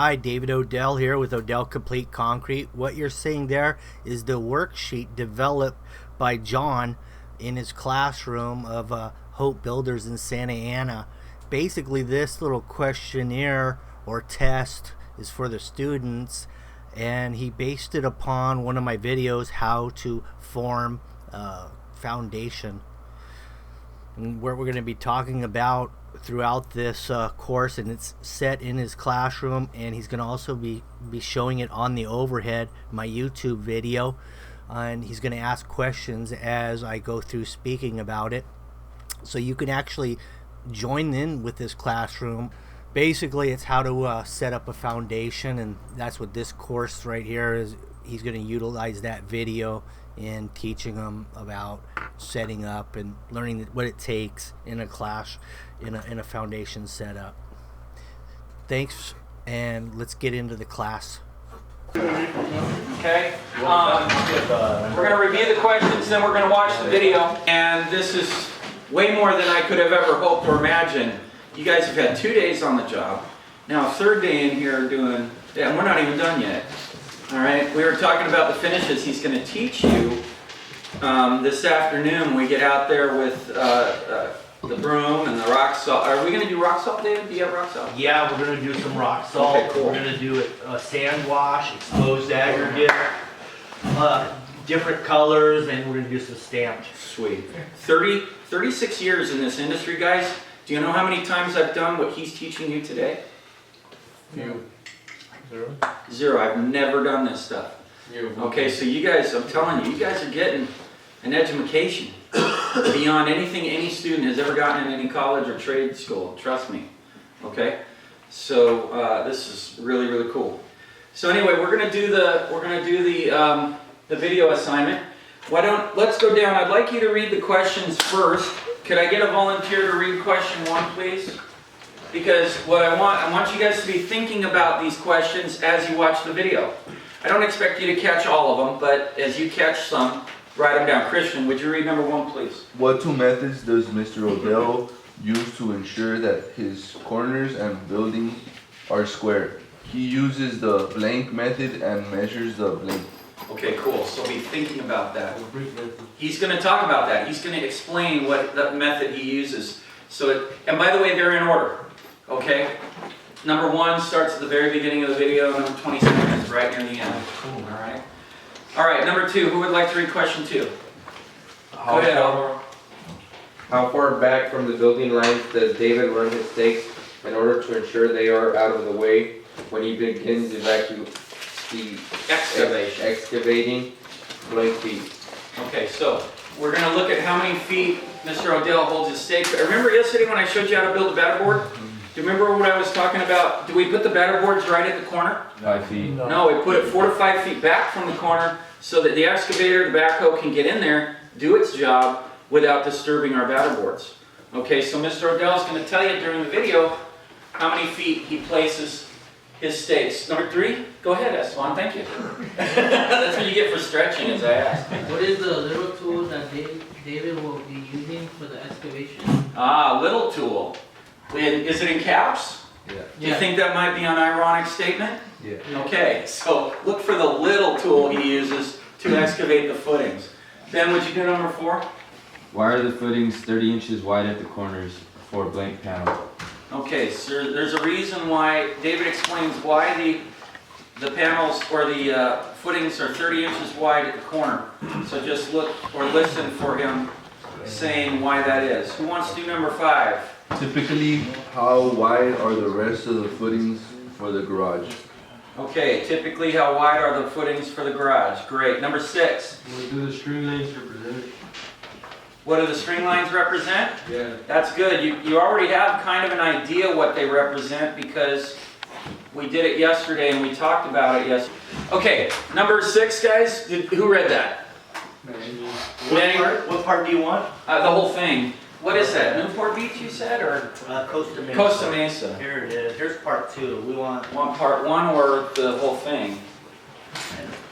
Hi, David Odell here with OdellCompleteConcrete. What you're seeing there is the worksheet developed by John in his classroom of Hope Builders in Santa Ana. Basically, this little questionnaire or test is for the students, and he based it upon one of my videos, how to form a foundation. And what we're going to be talking about throughout this course, and it's set in his classroom, and he's going to also be showing it on the overhead, my YouTube video, and he's going to ask questions as I go through speaking about it, so you can actually join in with this classroom. Basically, it's how to set up a foundation, and that's what this course right here is. He's going to utilize that video in teaching them about setting up and learning what it takes in a class, in a foundation setup. Thanks, and let's get into the class. Okay, we're going to review the questions, then we're going to watch the video, and this is way more than I could have ever hoped or imagined. You guys have had 2 days on the job. Now, third day in here doing, and we're not even done yet. All right, we were talking about the finishes he's going to teach you this afternoon when we get out there with the broom and the rock salt. Are we going to do rock salt, David? Do you have rock salt? Yeah, we're going to do some rock salt. Okay, cool. We're going to do a sand wash, exposed aggregate, different colors, and we're going to do some stamped. Sweet. 36 years in this industry, guys. Do you know how many times I've done what he's teaching you today? Zero. I've never done this stuff. Okay, so you guys, I'm telling you, you guys are getting an education beyond anything any student has ever gotten in any college or trade school. Trust me. Okay, so this is really, really cool. So anyway, we're gonna do the video assignment. Let's go down. I'd like you to read the questions first. Could I get a volunteer to read question 1, please? Because what I want you guys to be thinking about these questions as you watch the video. I don't expect you to catch all of them, but as you catch some, write them down. Christian, would you read number 1, please? What two methods does Mr. Odell use to ensure that his corners and building are square? He uses the blank method and measures the blank. Okay, cool. So be thinking about that. He's going to talk about that. He's going to explain what the method he uses. And by the way, they're in order. Okay? Number 1 starts at the very beginning of the video. Number 27 is right near the end. Cool. All right. All right. Number 2. Who would like to read question 2? Go ahead, Al. How far back from the building lines does David run his stakes in order to ensure they are out of the way when he begins excavating blank feet? Okay, so we're going to look at how many feet Mr. Odell holds his stakes. Remember yesterday when I showed you how to build a batter board? Do you remember what I was talking about? Do we put the batter boards right at the corner? 5 feet. No, we put it 4 to 5 feet back from the corner so that the excavator, the backhoe can get in there, do its job without disturbing our batter boards. Okay, so Mr. Odell is going to tell you during the video how many feet he places his stakes. Number 3, go ahead, Esteban, thank you. That's what you get for stretching, as I asked. What is the little tool that David will be using for the excavation? Ah, little tool. Is it in caps? Yeah. Do you think that might be an ironic statement? Yeah. Okay, so look for the little tool he uses to excavate the footings. Ben, would you do number 4? Why are the footings 30 inches wide at the corners for a blank panel? Okay, so there's a reason why. David explains why the panels or the footings are 30 inches wide at the corner. So just look or listen for him saying why that is. Who wants to do number 5? Typically, how wide are the rest of the footings for the garage? Okay, typically how wide are the footings for the garage? Great. Number 6. What do the string lines represent? What do the string lines represent? Yeah. That's good. You already have kind of an idea what they represent because we did it yesterday and we talked about it yesterday. Okay, number 6, guys. Who read that? What part do you want? The whole thing. What is that? Newport Beach, you said, or Costa Mesa. Costa Mesa? Here it is. Here's part 2. We want. Part 1 or the whole thing?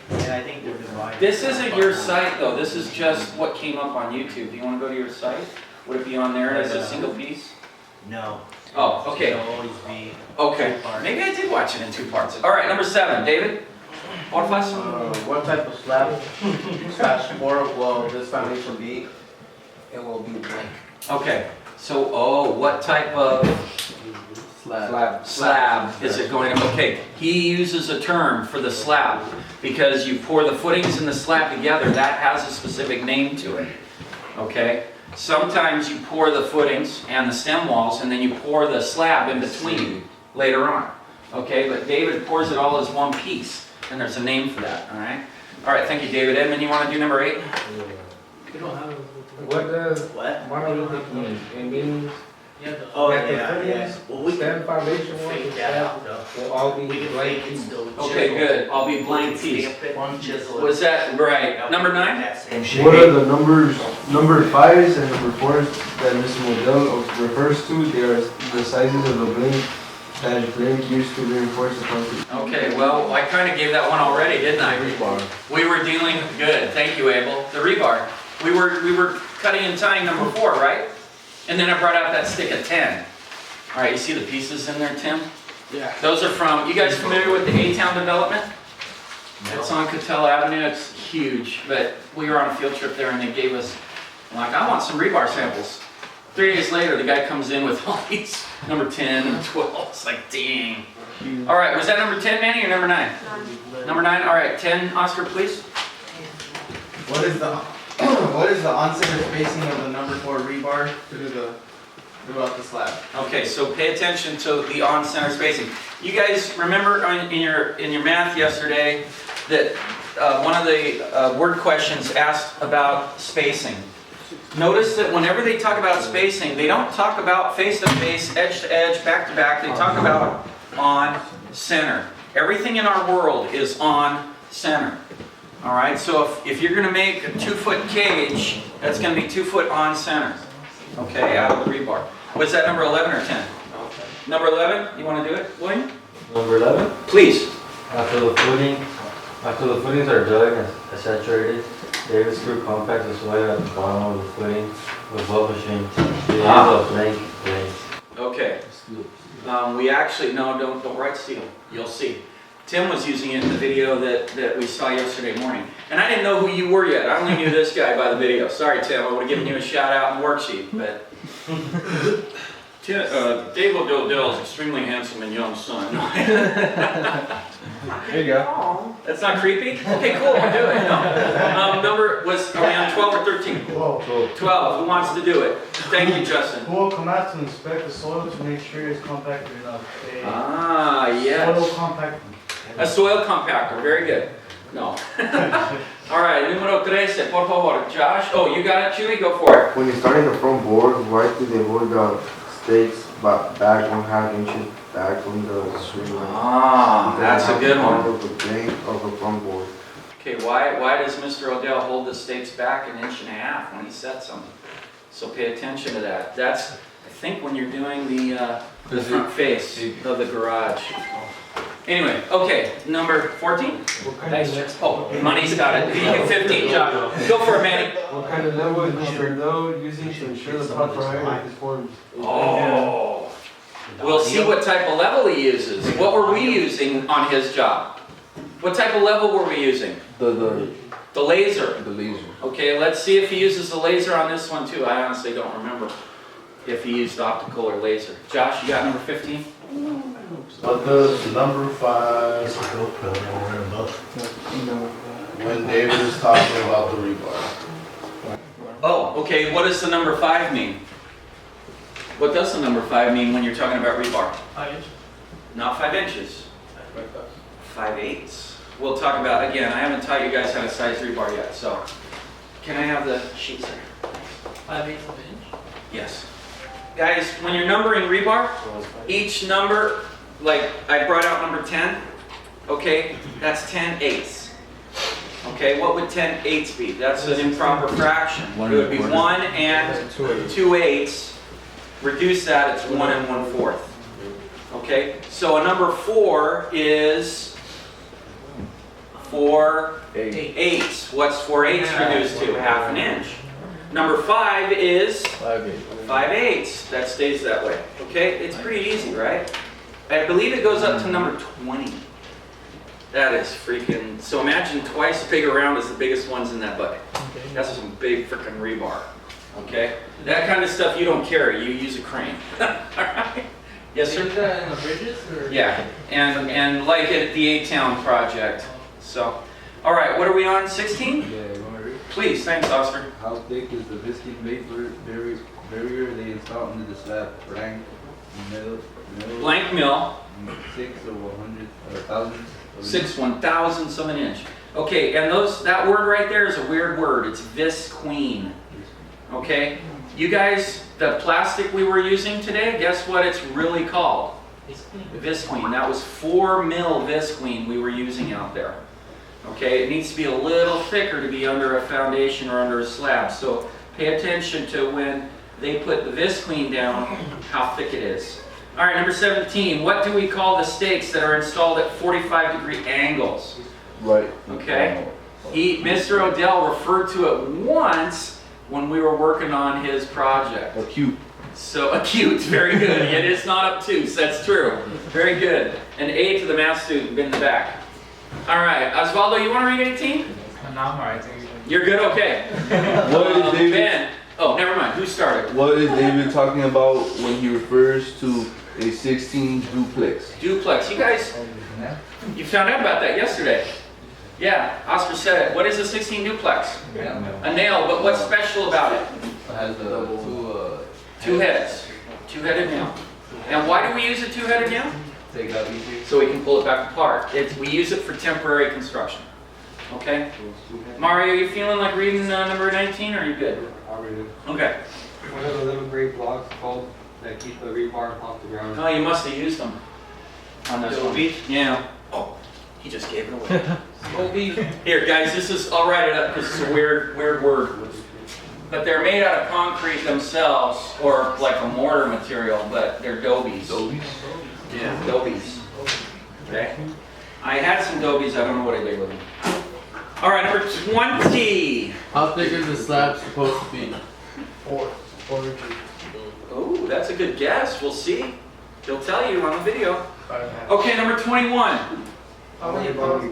Yeah, I think they're divided. This isn't your site though. This is just what came up on YouTube. Do you want to go to your site? Would it be on there as a single piece? No. Oh, okay. It'll always be Okay. two parts. Maybe I did watch it in 2 parts. All right, number 7, David. Porfas. What type of slab slash floor will this foundation be? It will be blank. Okay. So, what type of slab is it going to? Okay. He uses a term for the slab because you pour the footings and the slab together. That has a specific name to it. Okay. Sometimes you pour the footings and the stem walls, and then you pour the slab in between later on. Okay. But David pours it all as one piece. And there's a name for that, all right? All right, thank you, David. Edmund, you want to do number 8? You don't have a. What does What? Martin Luther King? It means Yeah, the. Oh, that the yeah, yeah. footings, Well, we can stand foundation walls, fake and that slab out, though. will all be We can blank. fake it still. Okay, good. I'll be blank piece. One chisel. Was that right? Number 9? That same shape. What are the numbers, number 5s and number 4s that Mr. Odell refers to? They are the sizes of the blank used to reinforce the concrete. Okay, well, I kind of gave that one already, didn't I? We were dealing, good, thank you, Abel. The rebar. We were cutting and tying number 4, right? And then I brought out that stick of 10. All right, you see the pieces in there, Tim? Yeah. Those are from, you guys familiar with the A-Town development? It's on Coachella Avenue, it's huge, but we were on a field trip there and they gave us, I'm like, I want some rebar samples. 3 days later, the guy comes in with all these number 10 and 12. It's like, dang. All right, was that number 10, Manny, or number 9? Number 9, all right, 10, Oscar, please. What is the what is the on-center spacing of the number 4 rebar throughout the slab? Okay, so pay attention to the on-center spacing. You guys remember in your math yesterday that one of the word questions asked about spacing. Notice that whenever they talk about spacing, they don't talk about face to face, edge to edge, back to back. They talk about on center. Everything in our world is on center. All right, so if you're going to make a 2-foot cage, that's going to be 2 foot on center. Okay, out of the rebar. Was that number 11 or 10? Number 11, you want to do it, William? Number 11. Please. After the footings are dug and saturated, David screw compacts the soil at the bottom of the footing with well machine. They use a blank. Okay. We actually, no, don't write steel. You'll see. Tim was using it in the video that we saw yesterday morning. And I didn't know who you were yet. I only knew this guy by the video. Sorry, Tim. I would have given you a shout out in the worksheet. But Dave Odell is extremely handsome and young son. There you go. That's not creepy? Okay, cool. I'll do it. No. Are we on 12 or 13? 12. Who wants to do it? Thank you, Justin. Who will come out to inspect the soil to make sure it's compacted enough? Ah, yes. Soil compactor. A soil compactor. Very good. No. All right, número 13, por favor. Josh. Oh, you got it, Chewy? Go for it. When you're starting the front board, why do they hold the stakes back 1/2 inches back from the string line? Ah, that's a good one. Of the plane of the front board. Okay, why does Mr. Odell hold the stakes back 1.5 inches when he sets them? So pay attention to that. That's, I think, when you're doing the front face of the garage. Anyway, okay, number 14? Thanks, Jeff. Oh, Money's got it. You get 15, Josh. Go for it, Manny. What kind of level is Mr. Odell using to ensure the proper height is formed? Oh. We'll see what type of level he uses. What were we using on his job? What type of level were we using? The laser. laser. Okay, let's see if he uses the laser on this one too. I honestly don't remember if he used optical or laser. Josh, you got number 15? What does number 5, when David is talking about the rebar? Oh, okay, what does the number 5 mean? What does the number 5 mean when you're talking about rebar? 5 inches. Not 5 inches. 5/8. We'll talk about, again, I haven't taught you guys how to size rebar yet, so. Can I have the sheets there? 5/8 of an inch. Yes. Guys, when you're numbering rebar, each number, like I brought out number 10, okay, that's 10/8. Okay, what would 10/8 be? That's an improper fraction. It would be 1 and 2/8. Reduce that, it's 1 and 1/4. Okay, so a number 4 is 4/8. What's 4/8 reduced to? 1/2 inch. Number 5 is 5/8. 5/8. That stays that way. Okay, it's pretty easy, right? I believe it goes up to number 20. That is freaking, so imagine twice as big around as the biggest ones in that bucket. That's some big freaking rebar. Okay? That kind of stuff you don't carry, you use a crane. Alright? Yes, sir? Is that in the bridges or? Yeah, and like at the A-Town project. So, alright, what are we on? 16? Yeah, you want to read? Please, thanks, Oscar. How thick is the viscid barrier they install under the slab? Blank, middle, Blank mill, 6 or 100 or 1,000. 6/1000ths of an inch. Okay, and that word right there is a weird word. It's visqueen. Okay, you guys, the plastic we were using today, guess what it's really called? Visqueen. That was 4 mil visqueen we were using out there. Okay, it needs to be a little thicker to be under a foundation or under a slab. So pay attention to when they put the visqueen down, how thick it is. All right, number 17. What do we call the stakes that are installed at 45-degree angles? Right. Okay. Mr. Odell referred to it once when we were working on his project. Acute. So acute, very good. It is not obtuse, that's true. Very good. An A to the math student in the back. All right, Osvaldo, you want to read 18? No, I'm alright. You're good, okay. What is David? Ben. Oh, never mind. Who started? What is David talking about when he refers to a 16 duplex? Duplex. You guys, you found out about that yesterday. Yeah, Oscar said it. What is a 16 duplex? A nail, but what's special about it? It has Two heads. Two-headed nail. And why do we use a two-headed nail? take out easier. So we can pull it back apart. We use it for temporary construction. Okay? Mario, you feeling like reading number 19, or are you good? I'll read it. Okay. What are the little gray blocks called that keep the rebar off the ground? Oh, you must have used them on this one. Yeah. Oh, he just gave it away. Here, guys, I'll write it up because it's a weird word. But they're made out of concrete themselves, or like a mortar material, but they're dobies. Dobies? Yeah, dobies. Okay. I had some dobies, I don't know what I did with them. All right, number 20. How thick is the slab supposed to be? 4 inches. Oh, that's a good guess. We'll see. He'll tell you on the video. 5.5. Okay, number 21. How many pounds?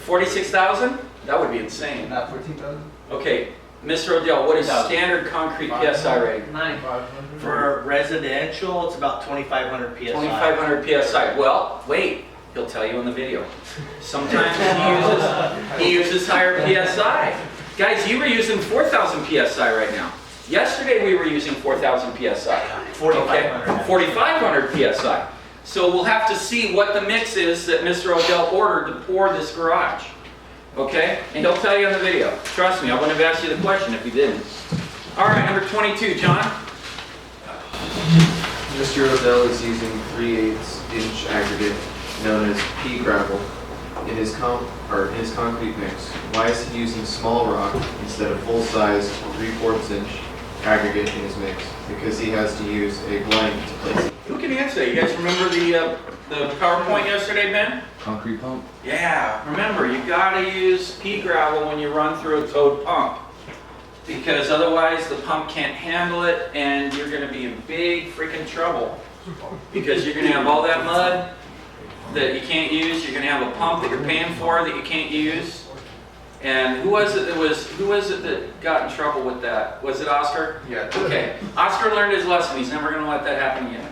46,000? That would be insane. Not 14,000? Okay, Mr. Odell, what is standard concrete PSI rating? 9. For residential, it's about 2,500 psi. 2,500 PSI. Well, wait. He'll tell you in the video. Sometimes he uses higher PSI. Guys, you were using 4,000 PSI right now. Yesterday we were using 4,000 PSI. 4,500. Okay? 4,500 PSI. So we'll have to see what the mix is that Mr. Odell ordered to pour this garage. Okay? And he'll tell you in the video. Trust me, I wouldn't have asked you the question if he didn't. All right, number 22, John. Mr. Odell is using 3/8 inch aggregate known as Pea Gravel in his concrete mix. Why is he using small rock instead of full-size 3/4 inch aggregate in his mix? Because he has to use a blank to place it. Who can answer that? You guys remember the PowerPoint yesterday, Ben? Concrete pump? Yeah, remember, you gotta use pea gravel when you run through a towed pump. Because otherwise the pump can't handle it and you're gonna be in big freaking trouble. Because you're gonna have all that mud that you can't use, you're gonna have a pump that you're paying for that you can't use. And who was it that got in trouble with that? Was it Oscar? Yeah. Okay, Oscar learned his lesson, he's never gonna let that happen again.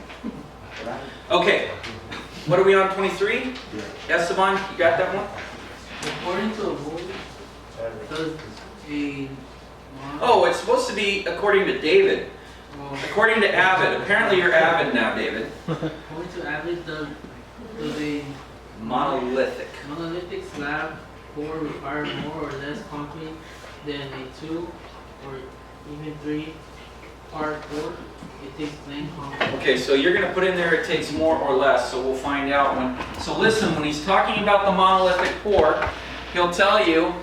Okay, what are we on, 23? Esteban, you got that one? According to a rule, does a Oh, it's supposed to be according to David. well, According to Avid. Apparently you're Avid now, David. according to average, does a Monolithic. monolithic slab pour require more or less concrete than a 2 or even 3 part pour? It takes plain concrete. Okay, so you're gonna put in there it takes more or less, so we'll find out when. So listen, when he's talking about the monolithic pour, he'll tell you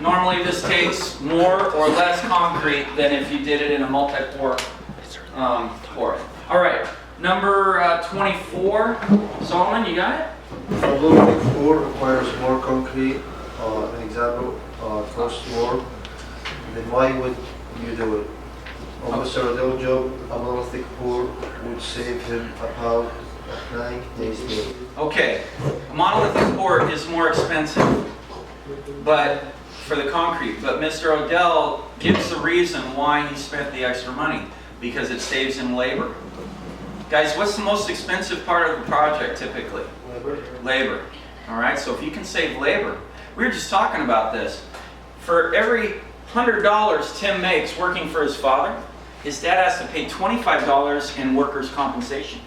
normally this takes more or less concrete than if you did it in a multi-pour pour. All right, number 24. Solomon, you got it? Monolithic pour requires more concrete, an example, first floor, then why would you do it? On Mr. Odell's job, a monolithic pour would save him about 9 days later. Okay, a monolithic pour is more expensive, but for the concrete. But Mr. Odell gives the reason why he spent the extra money, because it saves him labor. Guys, what's the most expensive part of the project typically? Labor. All right, so if you can save labor, we were just talking about this. For every $100 Tim makes working for his father, his dad has to pay $25 in workers' compensation.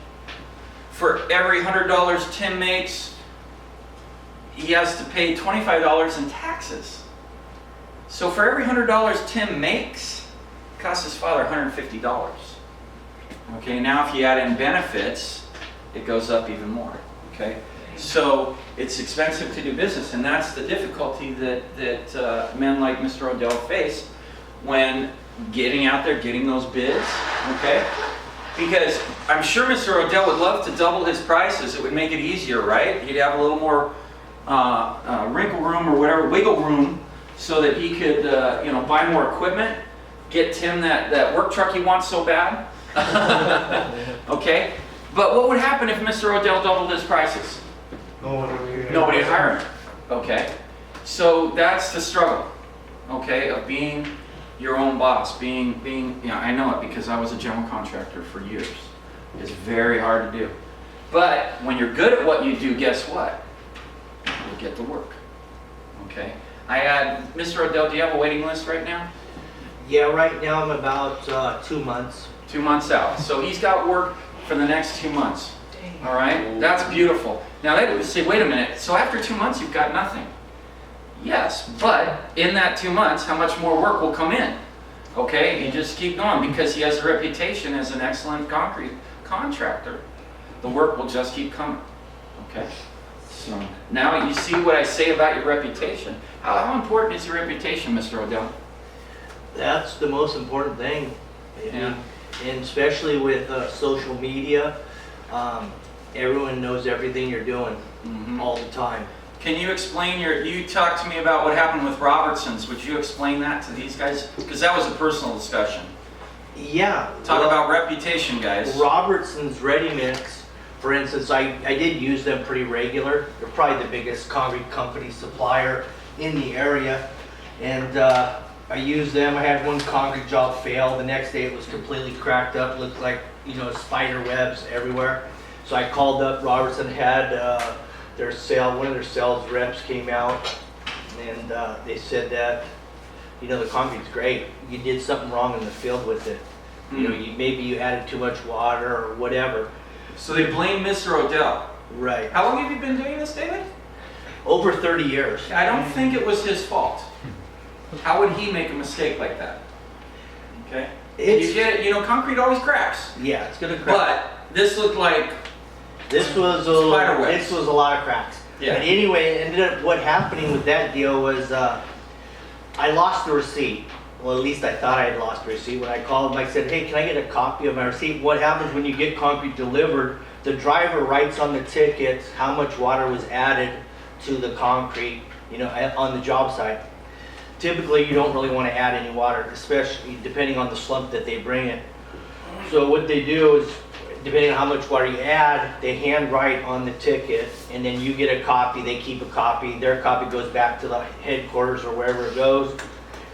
For every $100 Tim makes, he has to pay $25 in taxes. So for every $100 Tim makes, it costs his father $150. Okay, now if you add in benefits, it goes up even more. Okay, so it's expensive to do business, and that's the difficulty that men like Mr. Odell face when getting out there, getting those bids. Okay, because I'm sure Mr. Odell would love to double his prices. It would make it easier, right? He'd have a little more wrinkle room or whatever, wiggle room, so that he could, buy more equipment, get Tim that work truck he wants so bad. Okay, but what would happen if Mr. Odell doubled his prices? Nobody would hire him. Okay, so that's the struggle. Okay, of being your own boss, being. I know it because I was a general contractor for years. It's very hard to do, but when you're good at what you do, guess what? You'll get to work. Okay. I had Mr. Odell. Do you have a waiting list right now? Yeah, right now I'm about 2 months. 2 months out. So he's got work for the next 2 months. All right, that's beautiful. Now they would say, wait a minute. So after 2 months, you've got nothing. Yes, but in that 2 months, how much more work will come in? Okay, you just keep going because he has a reputation as an excellent concrete contractor. The work will just keep coming. Okay. So now you see what I say about your reputation. How important is your reputation, Mr. Odell? That's the most important thing. Yeah. And especially with social media, everyone knows everything you're doing all the time. Can you explain you talked to me about what happened with Robertson's. Would you explain that to these guys? Because that was a personal discussion. Yeah. Talk about reputation, guys. Robertson's Ready Mix, for instance, I did use them pretty regular. They're probably the biggest concrete company supplier in the area. And I used them. I had one concrete job fail. The next day it was completely cracked up, looked like, spider webs everywhere. So I called up Robertson, had one of their sales reps came out, and they said that, the concrete's great. You did something wrong in the field with it. Maybe you added too much water or whatever. So they blame Mr. Odell. Right. How long have you been doing this, David? Over 30 years. I don't think it was his fault. How would he make a mistake like that? Okay. You get it. Concrete always cracks. Yeah, it's gonna crack. But this looked like this was a lot of cracks. Yeah. But anyway, it ended up what happening with that deal was I lost the receipt. Well, at least I thought I had lost the receipt. When I called them, I said, hey, can I get a copy of my receipt? What happens when you get concrete delivered? The driver writes on the ticket how much water was added to the concrete, on the job site. Typically, you don't really want to add any water, especially depending on the slump that they bring it. So what they do is, depending on how much water you add, they hand write on the ticket, and then you get a copy, they keep a copy, their copy goes back to the headquarters or wherever it goes,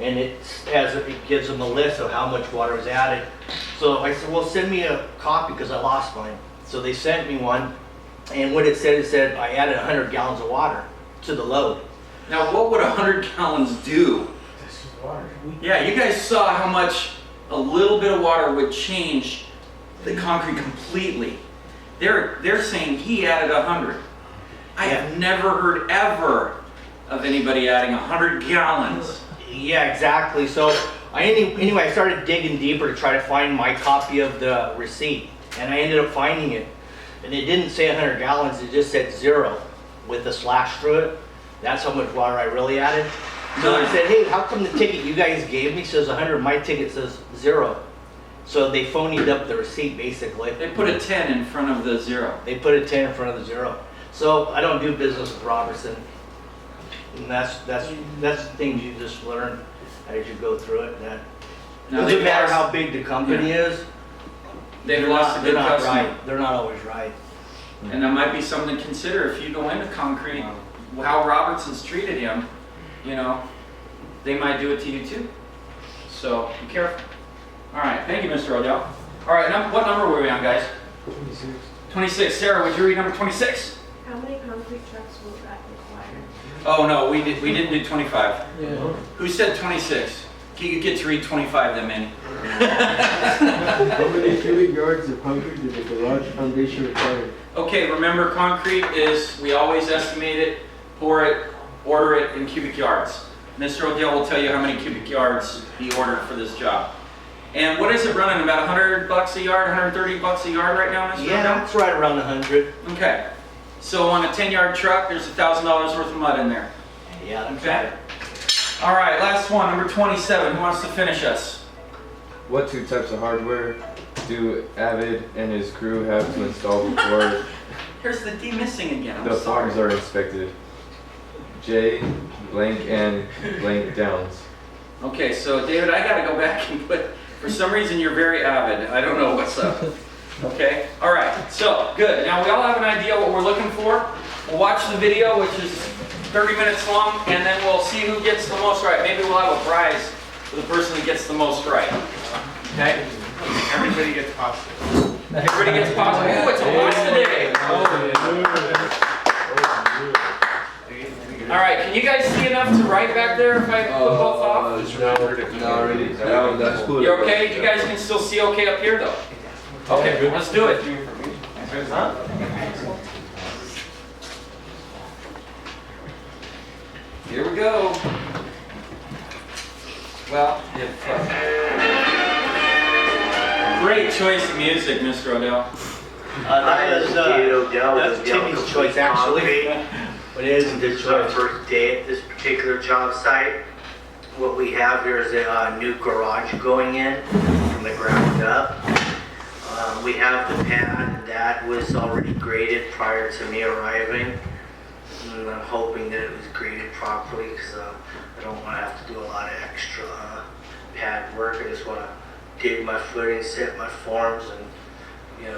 and it gives them a list of how much water is added. So I said, well, send me a copy because I lost mine. So they sent me one, and what it said I added 100 gallons of water to the load. Now, what would 100 gallons do? Yeah, you guys saw how much a little bit of water would change the concrete completely. They're saying he added 100. I have never heard ever of anybody adding 100 gallons. Yeah, exactly. So anyway, I started digging deeper to try to find my copy of the receipt, and I ended up finding it. And it didn't say 100 gallons, it just said 0 with a slash through it. That's how much water I really added. So I said, hey, how come the ticket you guys gave me says 100, my ticket says 0? So they phonied up the receipt, basically. They put a 10 in front of the 0. They put a 10 in front of the 0. So I don't do business with Robertson. And that's things you just learn as you go through it. That Now, doesn't they've matter lost- how big the company is. They've lost a They're good not customer. right. They're not always right. And that might be something to consider if you go into concrete, how Robertson's treated him, you know, they might do it to you too. So be careful. All right, thank you, Mr. Odell. All right, what number were we on, guys? 26. 26. Sarah, would you read number 26? How many concrete trucks will that require? Oh no, we didn't do 25. Yeah. Who said 26? You get to read 25 then, Manny. How many cubic yards of concrete did the garage foundation require? Okay, remember concrete is, we always estimate it, pour it, order it in cubic yards. Mr. Odell will tell you how many cubic yards he ordered for this job. And what is it running, about $100 a yard, $130 a yard right now, Mr. Yeah, Odell? it's right around 100. Okay, so on a 10-yard truck, there's $1,000 worth of mud in there. Yeah, that's Okay. right. All right, last one, number 27, who wants to finish us? What two types of hardware do Avid and his crew have to install before Here's the D missing again, I'm the sorry. farms are inspected? J, blank, and blank downs. Okay, so David, I gotta go back and put, for some reason you're very avid. I don't know what's up. Okay, all right, so good. Now we all have an idea what we're looking for. We'll watch the video, which is 30 minutes long, and then we'll see who gets the most right. Maybe we'll have a prize for the person that gets the most right. Okay? Everybody gets pasta. Everybody gets pasta. Oh, it's a pasta day. All right, can you guys see enough to write back there if I put both off? Not really. That's cool. You're okay? You guys can still see okay up here though? Okay, let's do it. Here we go. Well, great choice of music, Mr. Odell. That's Timmy's choice, actually. But it isn't his This is our choice. first day at this particular job site. What we have here is a new garage going in from the ground up. We have the pad that was already graded prior to me arriving. And I'm hoping that it was graded properly because I don't want to have to do a lot of extra pad work. I just want to dig my footing, set my forms, and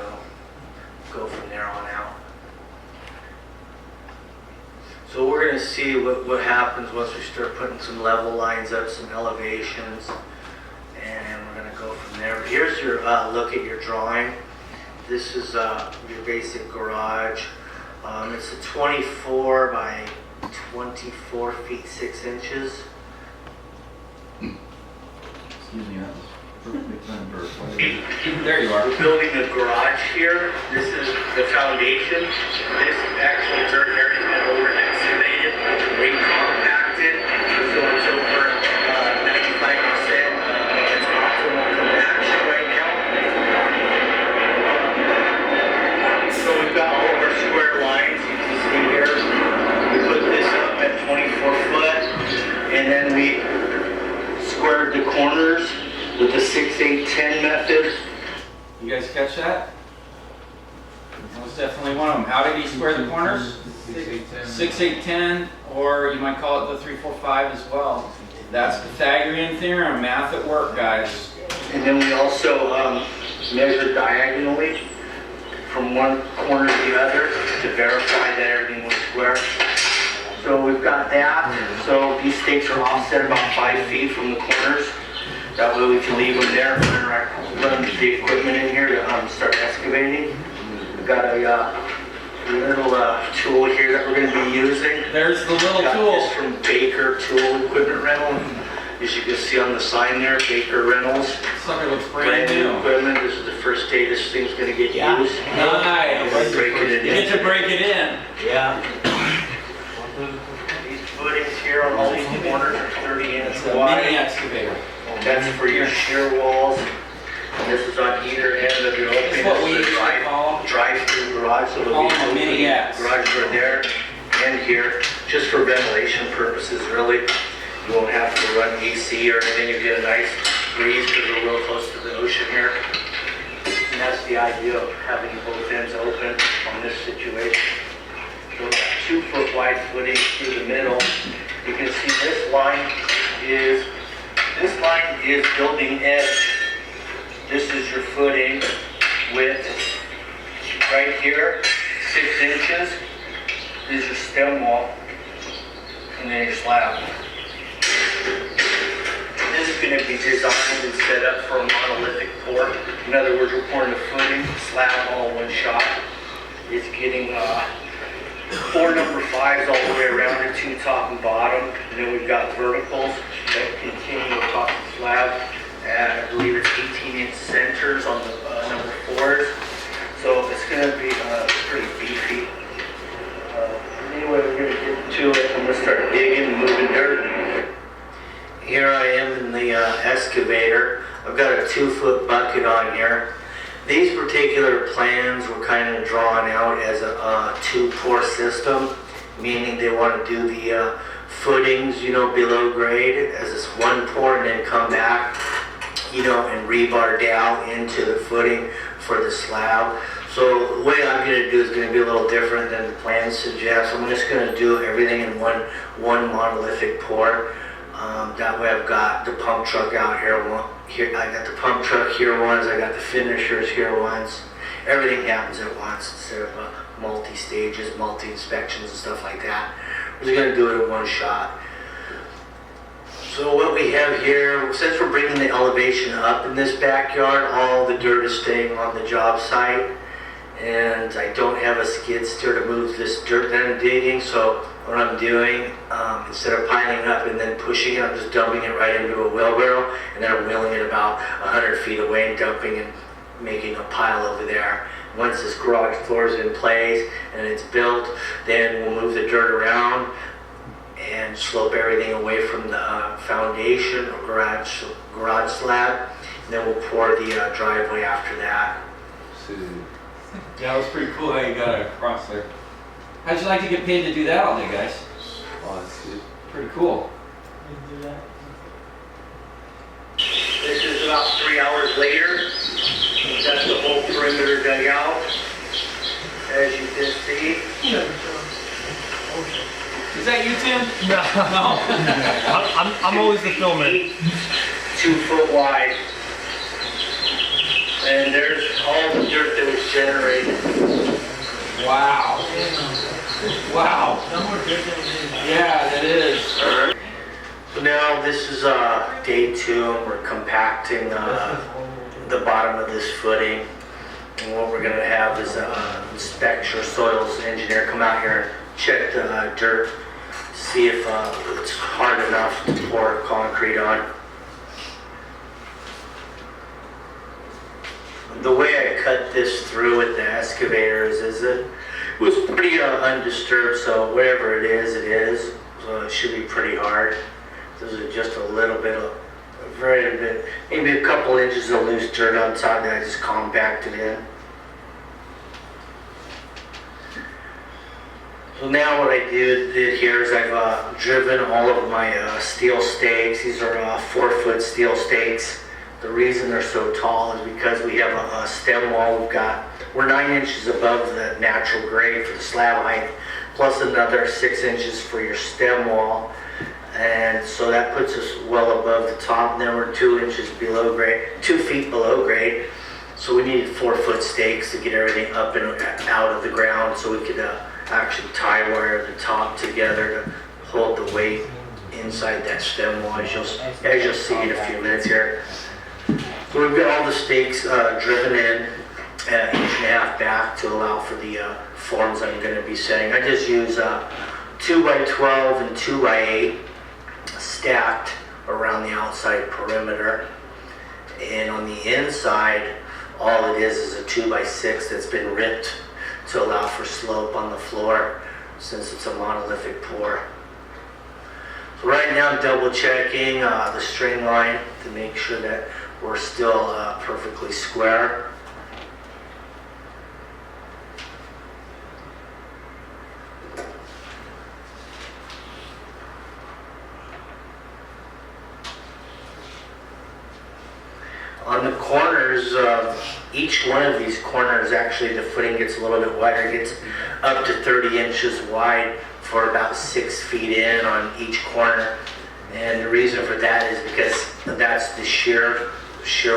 go from there on out. So we're going to see what happens once we start putting some level lines up, some elevations, and we're going to go from there. But here's your look at your drawing. This is your basic garage. It's a 24 by 24 feet 6 inches. Excuse me, that was perfect number. There you are. We're building a garage here. This is the foundation. This actual dirt area has been over excavated, recompacted, so it's over 95% its optimal compaction right now. So we've got all of our square lines you can see here. We put this up at 24 foot, and then we squared the corners with the 6-8-10 method. You guys catch that? That was definitely one of them. How did he square the corners? 6, 8, 10, or you might call it the 3, 4, 5 as well. That's Pythagorean theorem, math at work, guys. And then we also measured diagonally from one corner to the other to verify that everything was square. So we've got that. So these stakes are offset about 5 feet from the corners. That way we can leave them there and run the equipment in here to start excavating. We've got a little tool here that we're going to be using. There's the little got tool. This from Baker Tool Equipment Rental. As you can see on the sign there, Baker Rentals. Sucker looks brand new. Equipment. This is the first day this thing's going to get used. Nice. Break it in. You get to break it in. Yeah. These footings here on all these corners are 30 inches It's a wide. mini excavator. That's for your shear walls. And this is on either end of your opening. This is what we This usually is call a drive-through garage. So call it'll them a be mini X. garage door there and here, just for ventilation purposes, really. You won't have to run AC or anything. You get a nice breeze because we're real close to the ocean here. And that's the idea of having both ends open on this situation. So 2-foot wide footing through the middle. You can see this line is building edge. This is your footing width. Right here, 6 inches is your stem wall, and then your slab. This is going to be designed and set up for a monolithic pour. In other words, we're pouring the footing, slab all in one shot. It's getting 4 number 5s all the way around it, 2 top and bottom. And then we've got verticals that continue across the slab. And I believe it's 18-inch centers on the number 4s. So it's going to be pretty beefy. Anyway, we're going to get to it. I'm going to start digging and moving dirt. Here I am in the excavator. I've got a 2-foot bucket on here. These particular plans were kind of drawn out as a 2-pour system, meaning they want to do the footings, below grade as this 1 pour and then come back, and rebar down into the footing for the slab. So the way I'm going to do is going to be a little different than the plans suggest. I'm just going to do everything in one monolithic pour. That way I've got the pump truck out here. I got the pump truck here once. I got the finishers here once. Everything happens at once instead of multi-stages, multi-inspections and stuff like that. We're just going to do it in one shot. So what we have here, since we're bringing the elevation up in this backyard, all the dirt is staying on the job site. And I don't have a skid steer to move this dirt that I'm digging, so what I'm doing, instead of piling up and then pushing it, I'm just dumping it right into a wheelbarrow, and then I'm wheeling it about 100 feet away and dumping and making a pile over there. Once this garage floor is in place and it's built, then we'll move the dirt around and slope everything away from the foundation or garage slab, and then we'll pour the driveway after that. Yeah, that was pretty cool how you got it across there. How'd you like to get paid to do that all day, guys? Pretty cool. This is about 3 hours later. That's the whole perimeter dug out, as you can see. Is that you, Tim? No. I'm always the filmer. 2 foot wide. And there's all the dirt that was generated. Wow. Wow. Yeah, that is. So now this is day 2, and we're compacting the bottom of this footing. And what we're going to have is an inspector, soils engineer come out here and check the dirt, see if it's hard enough to pour concrete on. The way I cut this through with the excavators is it was pretty undisturbed, so whatever it is. So it should be pretty hard. This is just a little bit of, maybe a couple inches of loose dirt on top that I just compacted in. So now what I did here is I've driven all of my steel stakes. These are 4-foot steel stakes. The reason they're so tall is because we have a stem wall. We're 9 inches above the natural grade for the slab height, plus another 6 inches for your stem wall. And so that puts us well above the top. And then we're 2 inches below grade, 2 feet below grade. So we needed 4-foot stakes to get everything up and out of the ground, so we could actually tie wire the top together to hold the weight inside that stem wall, as you'll see in a few minutes here. So we've got all the stakes driven in at 1.5 back to allow for the forms I'm going to be setting. I just use 2x12 and 2x8 stacked around the outside perimeter. And on the inside, all it is a 2x6 that's been ripped to allow for slope on the floor, since it's a monolithic pour. So right now I'm double checking the string line to make sure that we're still perfectly square. On the corners, each one of these corners, actually the footing gets a little bit wider. It gets up to 30 inches wide for about 6 feet in on each corner. And the reason for that is because that's the shear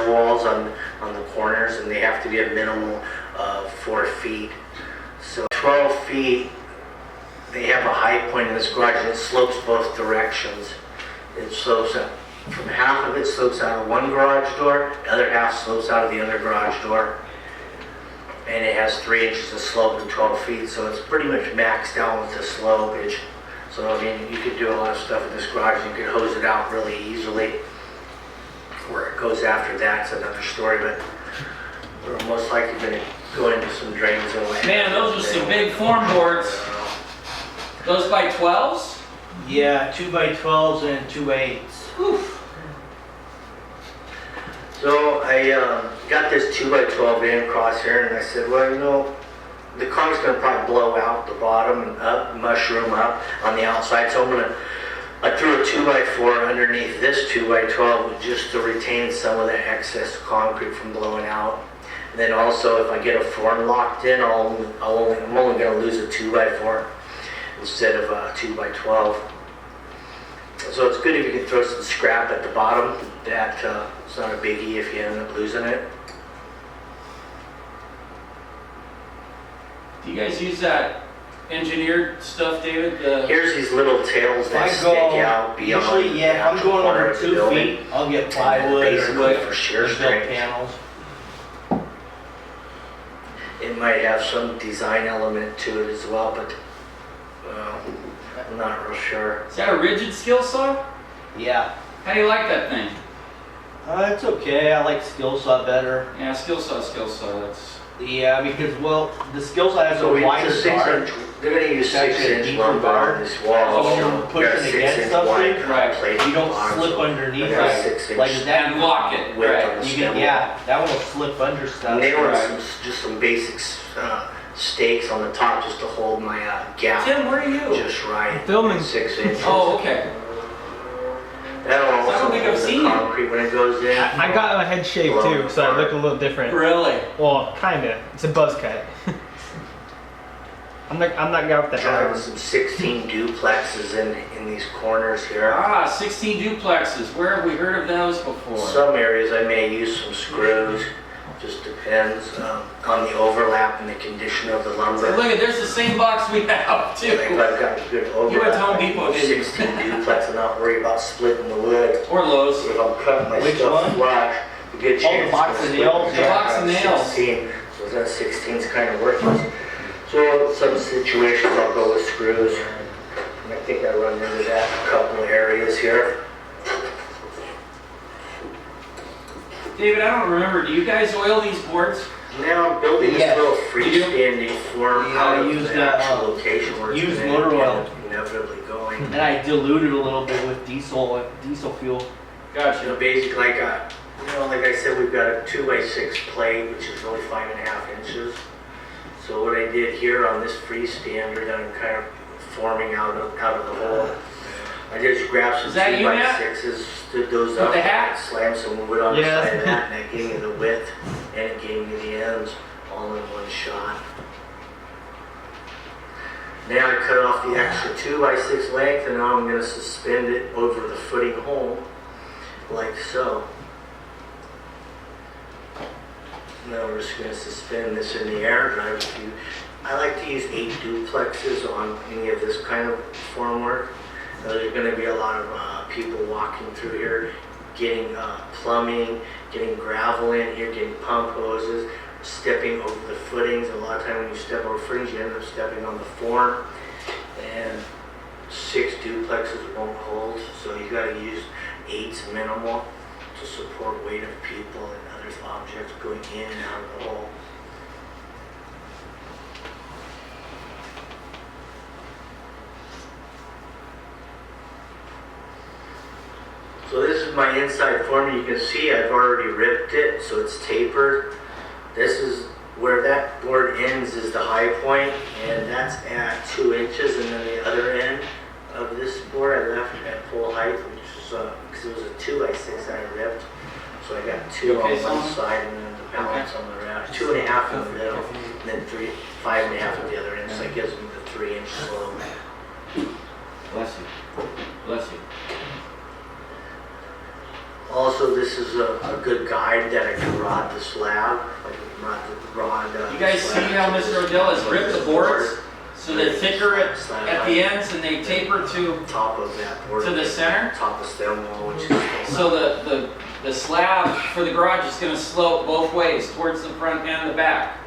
walls on the corners, and they have to be a minimal of 4 feet. So 12 feet, they have a high point in this garage, and it slopes both directions. It slopes up. From half of it slopes out of one garage door, the other half slopes out of the other garage door. And it has 3 inches of slope and 12 feet, so it's pretty much maxed out with the slopage. So I mean, you could do a lot of stuff in this garage. You could hose it out really easily. Where it goes after that's another story, but we're most likely going to go into some drains and what. Man, those are some big form boards. Those by 12s? Yeah, 2x12s and 2x8s. Oof. So I got this 2x12 in across here, and I said, well, you know, the concrete's going to probably blow out the bottom and up, mushroom up on the outside. So I threw a 2x4 underneath this 2x12 just to retain some of the excess concrete from blowing out. And then also, if I get a form locked in, I'm only going to lose a 2x4 instead of a 2x12. So it's good if you can throw some scrap at the bottom. That it's not a biggie if you end up losing it. Do you guys use that engineered stuff, David? Here's these little tails that stick out beyond. Usually, yeah, if I'm going over 2 feet, I'll get plywood or wood for shear built strength. panels. It might have some design element to it as well, but I'm not real sure. Is that a rigid skill saw? Yeah. How do you like that thing? It's okay. I like skill saw better. Yeah, skill saw. That's. Yeah, because well, the skill saw has a wider guard. They're going to use 6 inch deeper lumber guard. on this wall. So when you're pushing against something, right? You don't slip underneath it. Like that, and lock it. Right. You can, yeah, that one will slip under stuff. Nailing just some basics. Stakes on the top just to hold my gap. Tim, where are you? Just right. Filming. 6 inches. Oh, okay. That'll also I don't think I've seen you. concrete when it goes in. I got my head shaved too, so I look a little different. Really? Well, kinda. It's a buzz cut. I'm not guy with the Driving hair. some 16 duplexes in these corners here. 16 duplexes. Where have we heard of those before? Some areas I may use some screws. Just depends on the overlap and the condition of the lumber. Look at, there's the same box we have too. If I've got a good overlap, You went to Home Depot, didn't you? 16 duplex, I'm not worried about splitting the wood. Or Lowe's. If I'm cutting my Which stuff one? flush, a good chance. the box of nails? The box of nails. 16, so that 16 is kind of worthless. So in some situations I'll go with screws. And I think I run into that in a couple of areas here. David, I don't remember. Do you guys oil these boards? Now I'm building this Yes. little freestanding form Yeah, out I of use the that, actual location where it's use gonna motor end oil. up inevitably going. And I dilute it a little bit with diesel fuel. You know, basically I got, like I said, we've got a 2x6 plate, which is really 5.5 inches. So what I did here on this freestander that I'm kind of forming out of the hole, I just grabbed some Is that you, Matt? 2x6s, stood those With up, the hat? slammed some wood on the Yeah. side of that, and that gave me the width, and it gave me the ends all in one shot. Now I cut off the extra 2x6 length, and now I'm going to suspend it over the footing hole, like so. Now we're just going to suspend this in the air drive. I like to use 8 duplexes on any of this kind of formwork. There's going to be a lot of people walking through here, getting plumbing, getting gravel in here, getting pump hoses, stepping over the footings. A lot of time when you step over footings, you end up stepping on the form. And 6 duplexes won't hold, so you got to use 8's minimal to support weight of people and other objects going in and out of the hole. So this is my inside form. You can see I've already ripped it, so it's tapered. This is where that board ends is the high point, and that's at 2 inches, and then the other end of this board I left at full height, which is because it was a 2x6 I ripped. So I got 2 Okay, on one Solomon? side and then the balance on the round, 2.5 in the middle, and then 5.5 at the other end, so that gives them the 3-inch slope. Bless you. Bless you. Also, this is a good guide that I can rod the slab, You guys see how Mr. Odell has ripped the boards so they're thicker at the ends and they taper to top of that board, the center? top of stem wall, which is So the slab for the garage is going to slope both ways, towards the front and the back.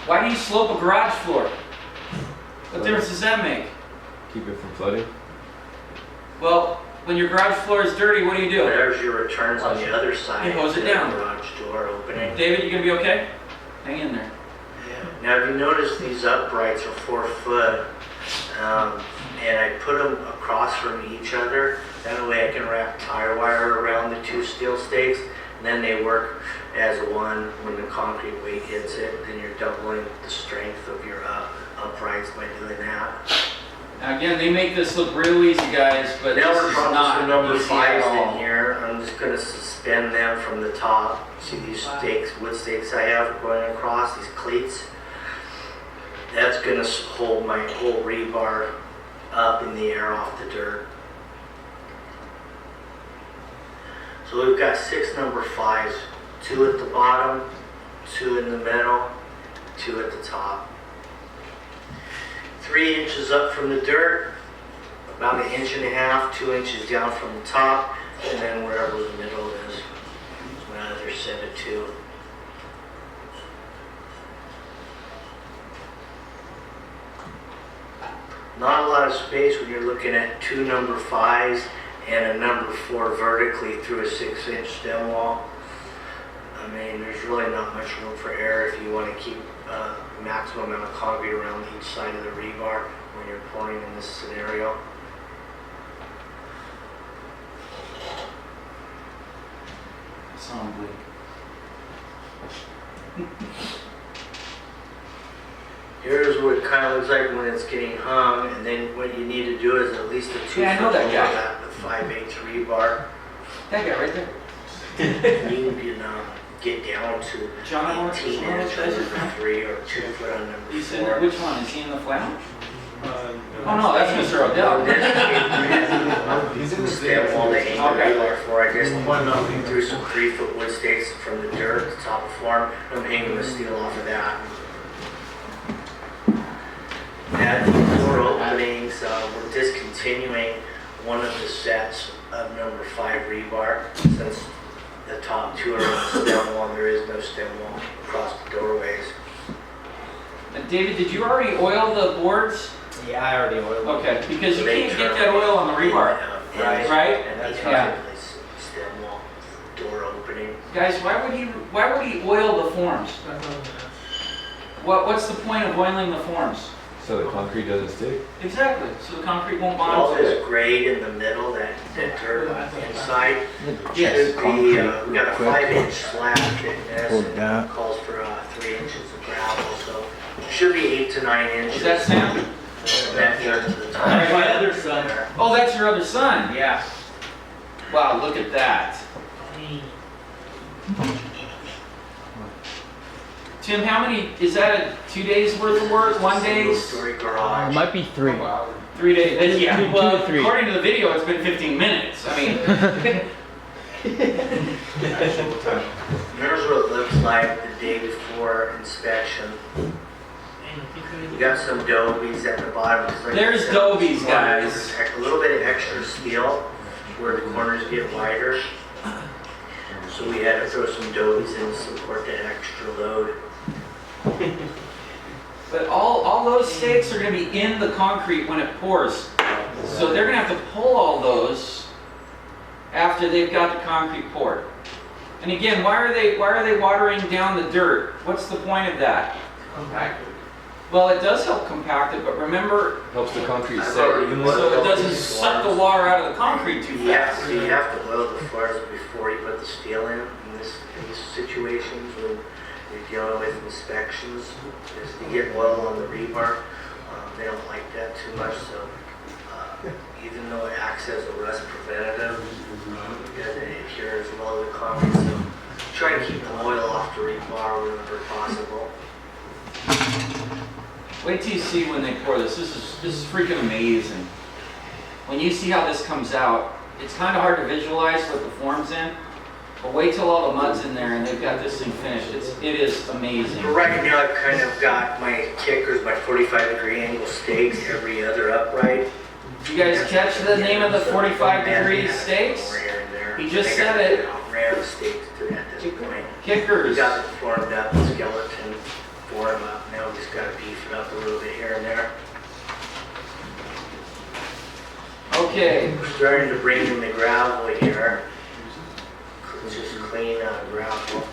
Why do you slope a garage floor? What difference does that make? Keep it from flooding. Well, when your garage floor is dirty, what do you do? There's your returns on the other side. You hose it down. Garage door opening. David, you gonna be okay? Hang in there. Now, if you notice, these uprights are 4 foot, and I put them across from each other. That way I can wrap tire wire around the 2 steel stakes, and then they work as one. When the concrete weight hits it, then you're doubling the strength of your uprights by doing that. Now again, they make this look real easy, guys, but Now this we're is probably not some number easy at 5s all. in here. I'm just going to suspend them from the top. See these stakes, wood stakes I have going across, these cleats? That's going to hold my whole rebar up in the air off the dirt. So we've got 6 number 5s, 2 at the bottom, 2 in the middle, 2 at the top. 3 inches up from the dirt, about 1.5 inches, 2 inches down from the top, and then wherever the middle is, another set of 2. Not a lot of space when you're looking at 2 number 5s and a number 4 vertically through a 6-inch stem wall. I mean, there's really not much room for error if you want to keep maximum amount of concrete around each side of the rebar when you're pouring in this scenario. Sound blink. Here's what it kind of looks like when it's getting hung, and then what you need to do is at least a 2 Yeah, I know foot that guy. that with 5/8 rebar. That guy right there. You can get down to John, I want to 18 one of inch those guys. on number 3 or 2 foot on number He's in 4. which one? Is he in the flat? Oh no, that's Mr. Odell. He's in the stem wall they hang the Okay. rebar for. I just threw some 3-foot wood stakes from the dirt to the top of the floor. I'm hanging the steel off of that. At 4 openings, we're discontinuing one of the sets of number 5 rebar since the top 2 are on the stem wall. There is no stem wall across the doorways. David, did you already oil the boards? Yeah, I already oiled them. Okay, because you So they can't get turn that oil on the rebar, Right. right? And that's Yeah. stem wall door opening. Guys, why would he oil the forms? What's the point of oiling the forms? So the concrete doesn't stick? Exactly, so the concrete won't All bond to this it. grade in the middle, that dirt inside, Yes. should be, we got a 5-inch slab thickness. Hold and that. calls for 3 inches of gravel, so should be 8 to 9 inches. Is that Sam? From that dirt to the top. My other son. Oh, that's your other son, yeah. Wow, look at that. Tim, how many, is that 2 days worth of work, 1 day's? Single-story garage. It might be 3. 3 days, then, yeah, Two to well, three. according to the video, it's been 15 minutes, I mean. Here's what it looks like the day before inspection. We got some dobies at the bottom. 'cause like There's I said, dobies, guys. A little bit of extra steel where the corners get wider. So we had to throw some dobies in to support that extra load. But all those stakes are gonna be in the concrete when it pours. So they're gonna have to pull all those after they've got the concrete poured. And again, why are they watering down the dirt? What's the point of that? Well, it does help compact it, but remember, Helps the concrete I've set already evenly. oiled so it all doesn't these suck the forms. water out of the concrete too Yeah, fast. so you have to oil the floors before you put the steel in these situations when you're dealing with inspections. Is to get oil on the rebar. They don't like that too much, so even though it acts as a rust preventative, it doesn't adhere as well to the concrete. So try to keep the oil off the rebar whenever possible. Wait till you see when they pour this. This is freaking amazing. When you see how this comes out, it's kind of hard to visualize what the form's in. But wait till all the mud's in there and they've got this thing finished. It is amazing. But right now I've kind of got my kickers, my 45-degree angle stakes, every other upright. Did you guys catch the name of the 45-degree stakes? He just said it. Ran the stakes to that at this point. Kickers. We got it formed up, the skeleton formed up. Now we just got to beef it up a little bit here and there. Okay. We're starting to bring in the gravel here. It's just clean gravel.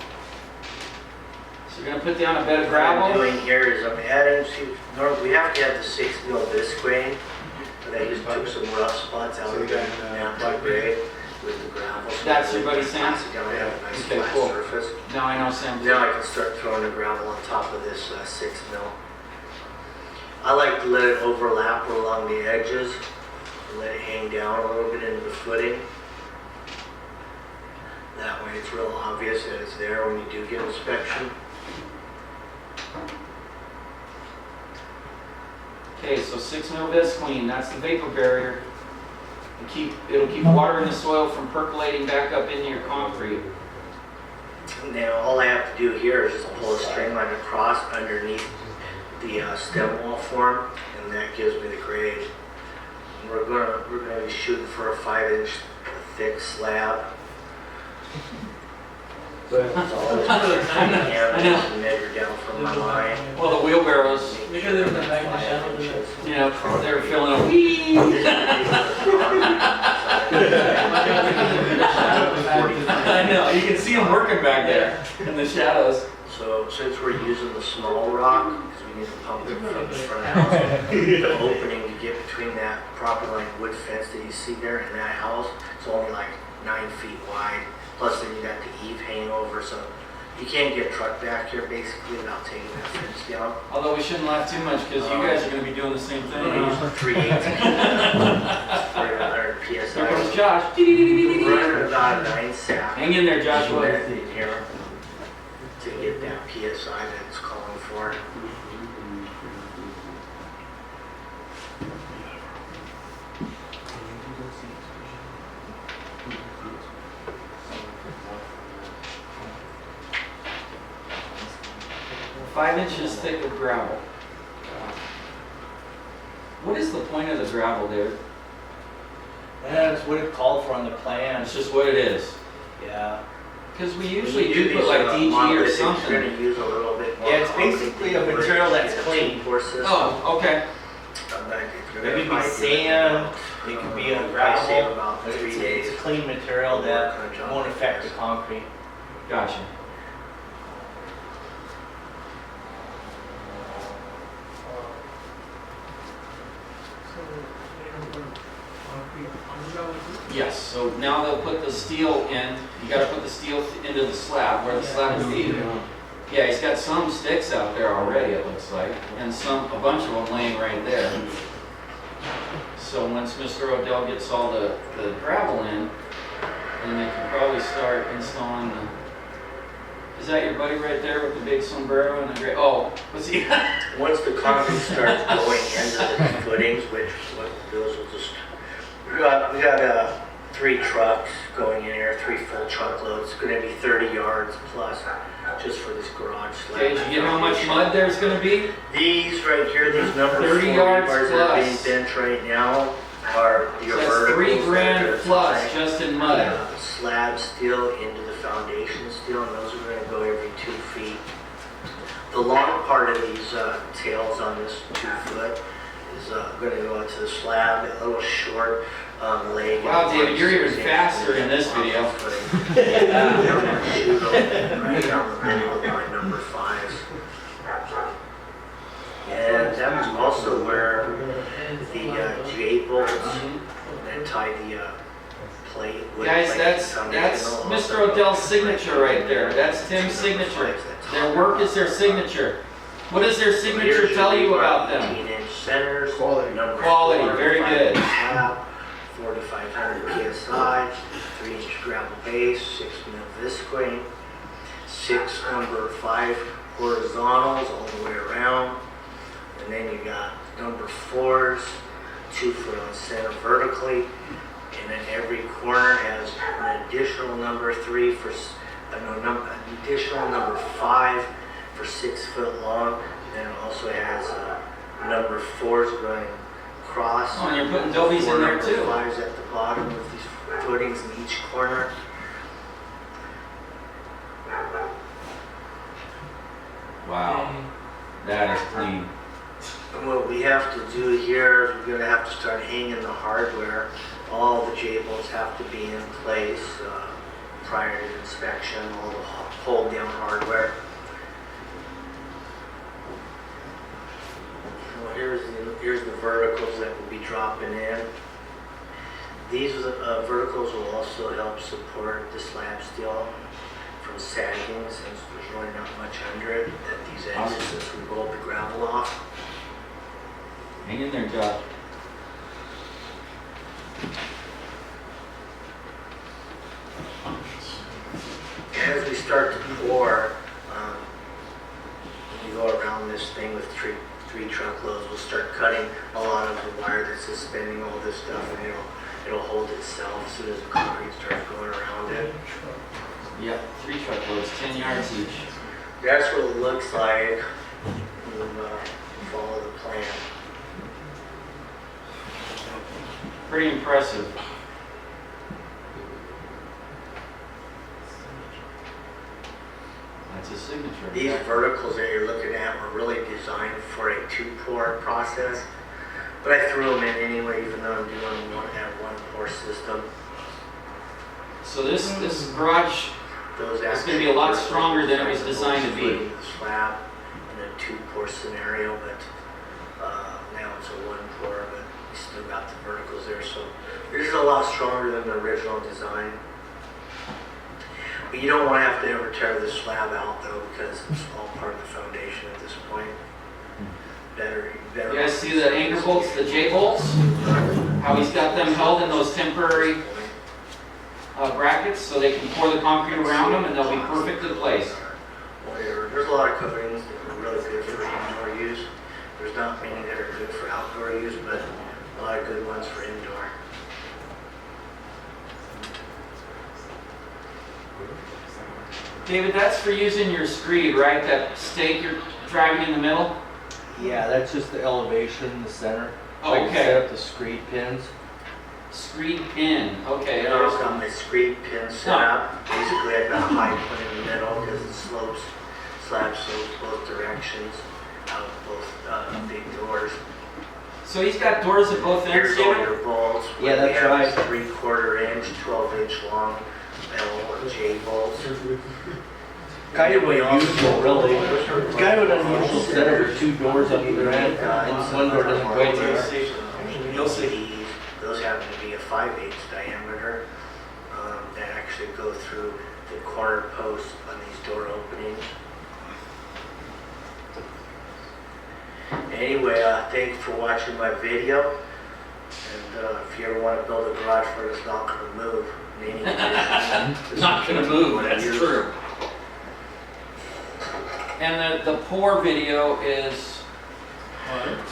So you're going to put down a bed of What I'm gravel? doing here is I'm adding, normally we have to have the 6 mil visqueen, but I just took some rough spots out of the natural grade with the gravel. So That's your buddy Sam? Down, I have a nice Okay, flat cool. surface. Now I know Sam. Now I can start throwing the gravel on top of this 6 mil. I like to let it overlap along the edges, and let it hang down a little bit into the footing. That way it's real obvious that it's there when you do get inspection. Okay, so 6 mil visqueen, that's the vapor barrier. It'll keep water in the soil from percolating back up into your concrete. Now all I have to do here is just pull a string line across underneath the stem wall form, and that gives me the grade. And we're gonna be shooting for a 5-inch thick slab. I know. Measure down from my line. Well, the wheelbarrows, Because of the back of the shadow, you know, they're filling up. I know, you can see them working back there in the shadows. So since we're using the small rock, because we need to pump it from the front house, the opening to get between that property line wood fence that you see there and that house, it's only like 9 feet wide. Plus then you got the eave hanging over, so you can't get a truck back here basically without taking that fence down. Although we shouldn't laugh too much because you guys are going to be doing the same thing. We're using 3/8 400 PSI. Here comes Josh. We're running about a 9 sap. Hang in there, Joshua. Method here to get that PSI that it's calling for. Five inches thick of gravel. What is the point of the gravel, David? That's what it called for on the plan. It's just what it is. Yeah. Because we usually do put like DG or something. You're going to use a little bit more. Yeah, it's basically a material that's clean. Oh, okay. It could be sand, it could be a gravel, but it's a clean material that won't affect the concrete. Gotcha. Yes, so now they'll put the steel in. You got to put the steel into the slab where the slab is deep. Yeah, he's got some sticks out there already, it looks like, and a bunch of them laying right there. So once Mr. Odell gets all the gravel in, then they can probably start installing the. Is that your buddy right there with the big sombrero and the great? Oh, what's he? Once the concrete starts going into the footings, which what those will just. We got 3 trucks going in here, 3 full truckloads. It's going to be 30 yards plus, just for this garage slab. Okay, did you get how much mud there's going to be? These right here, these number 30 4 yards rebars that are being plus. bent right now are your So that's verticals. $3 grand plus just in mud. Slab steel into the foundation steel, and those are going to go every 2 feet. The long part of these tails on this 2 foot is going to go into the slab, a little short leg. Wow, David, you're even faster in this video. Yeah, I'm going to shoot them right down the middle of my number 5s. And that's also where the J bolts that tie the plate. Guys, that's Mr. Odell's signature right there. That's Tim's signature. Their work is their signature. What does their signature tell you about them? 18-inch centers, Quality, very good. base, 6 mil-visqueen, 6 number 5 horizontals all the way around, and then you got number 4s, 2 foot on center vertically, and then every corner has an additional number 3 for, an additional number 5 for 6 foot long, and it also has number 4s going across. Oh, and you're putting dobies in there too. 5s at the bottom with these footings in each corner. Wow, that is clean. And what we have to do here is we're going to have to start hanging the hardware. All the J-bolts have to be in place prior to inspection, all the hold down hardware. Well, here's the verticals that we'll be dropping in. These verticals will also help support the slab steel from sagging, since there's really not much under it at these edges as we roll the gravel off. Hang in there, Josh. As we start to pour, we go around this thing with three truckloads. We'll start cutting a lot of the wire that's suspending all this stuff, and it'll hold itself as soon as the concrete starts going around it. Yep, 3 truckloads, 10 yards each. That's what it looks like when we follow the plan. Pretty impressive. That's a signature. These verticals that you're looking at were really designed for a 2-pour process, but I threw them in anyway, even though I'm doing one 1-pour system. So this garage Those is going to be a lot stronger than it was designed to be. The slab in a 2-pour scenario, but now it's a 1-pour, but we still got the verticals there, so this is a lot stronger than the original design. But you don't want to have to ever tear the slab out though, because it's all part of the foundation at this point. Better. You guys see the anchor bolts, the J bolts? How he's got them held in those temporary brackets so they can pour the concrete around them and they'll be perfectly placed. There's a lot of coatings that are really good for indoor use. There's not many that are good for outdoor use, but a lot of good ones for indoor. David, that's for using your screed, right? That stake you're driving in the middle? Yeah, that's just the elevation, the center. Oh, So I can okay. set up the screed pins. Screed pin, okay. And I've got my screed pin set up. Basically, I've got a high point in the middle because the slab slopes both directions out of both big doors. So he's got doors at both ends, Here's all David? your bolts. Yeah, that's right. 3/4 inch, 12-inch long L J bolts. Kind of unusual, really. It's kind of an unusual setup with 2 doors on either end, and one door doesn't quite there. You'll see those happen to be a 5/8 diameter that actually go through the corner posts on these door openings. Anyway, thanks for watching my video. And if you ever want to build a garage for it's not going to move. Not going to move, that's true. And the pour video is...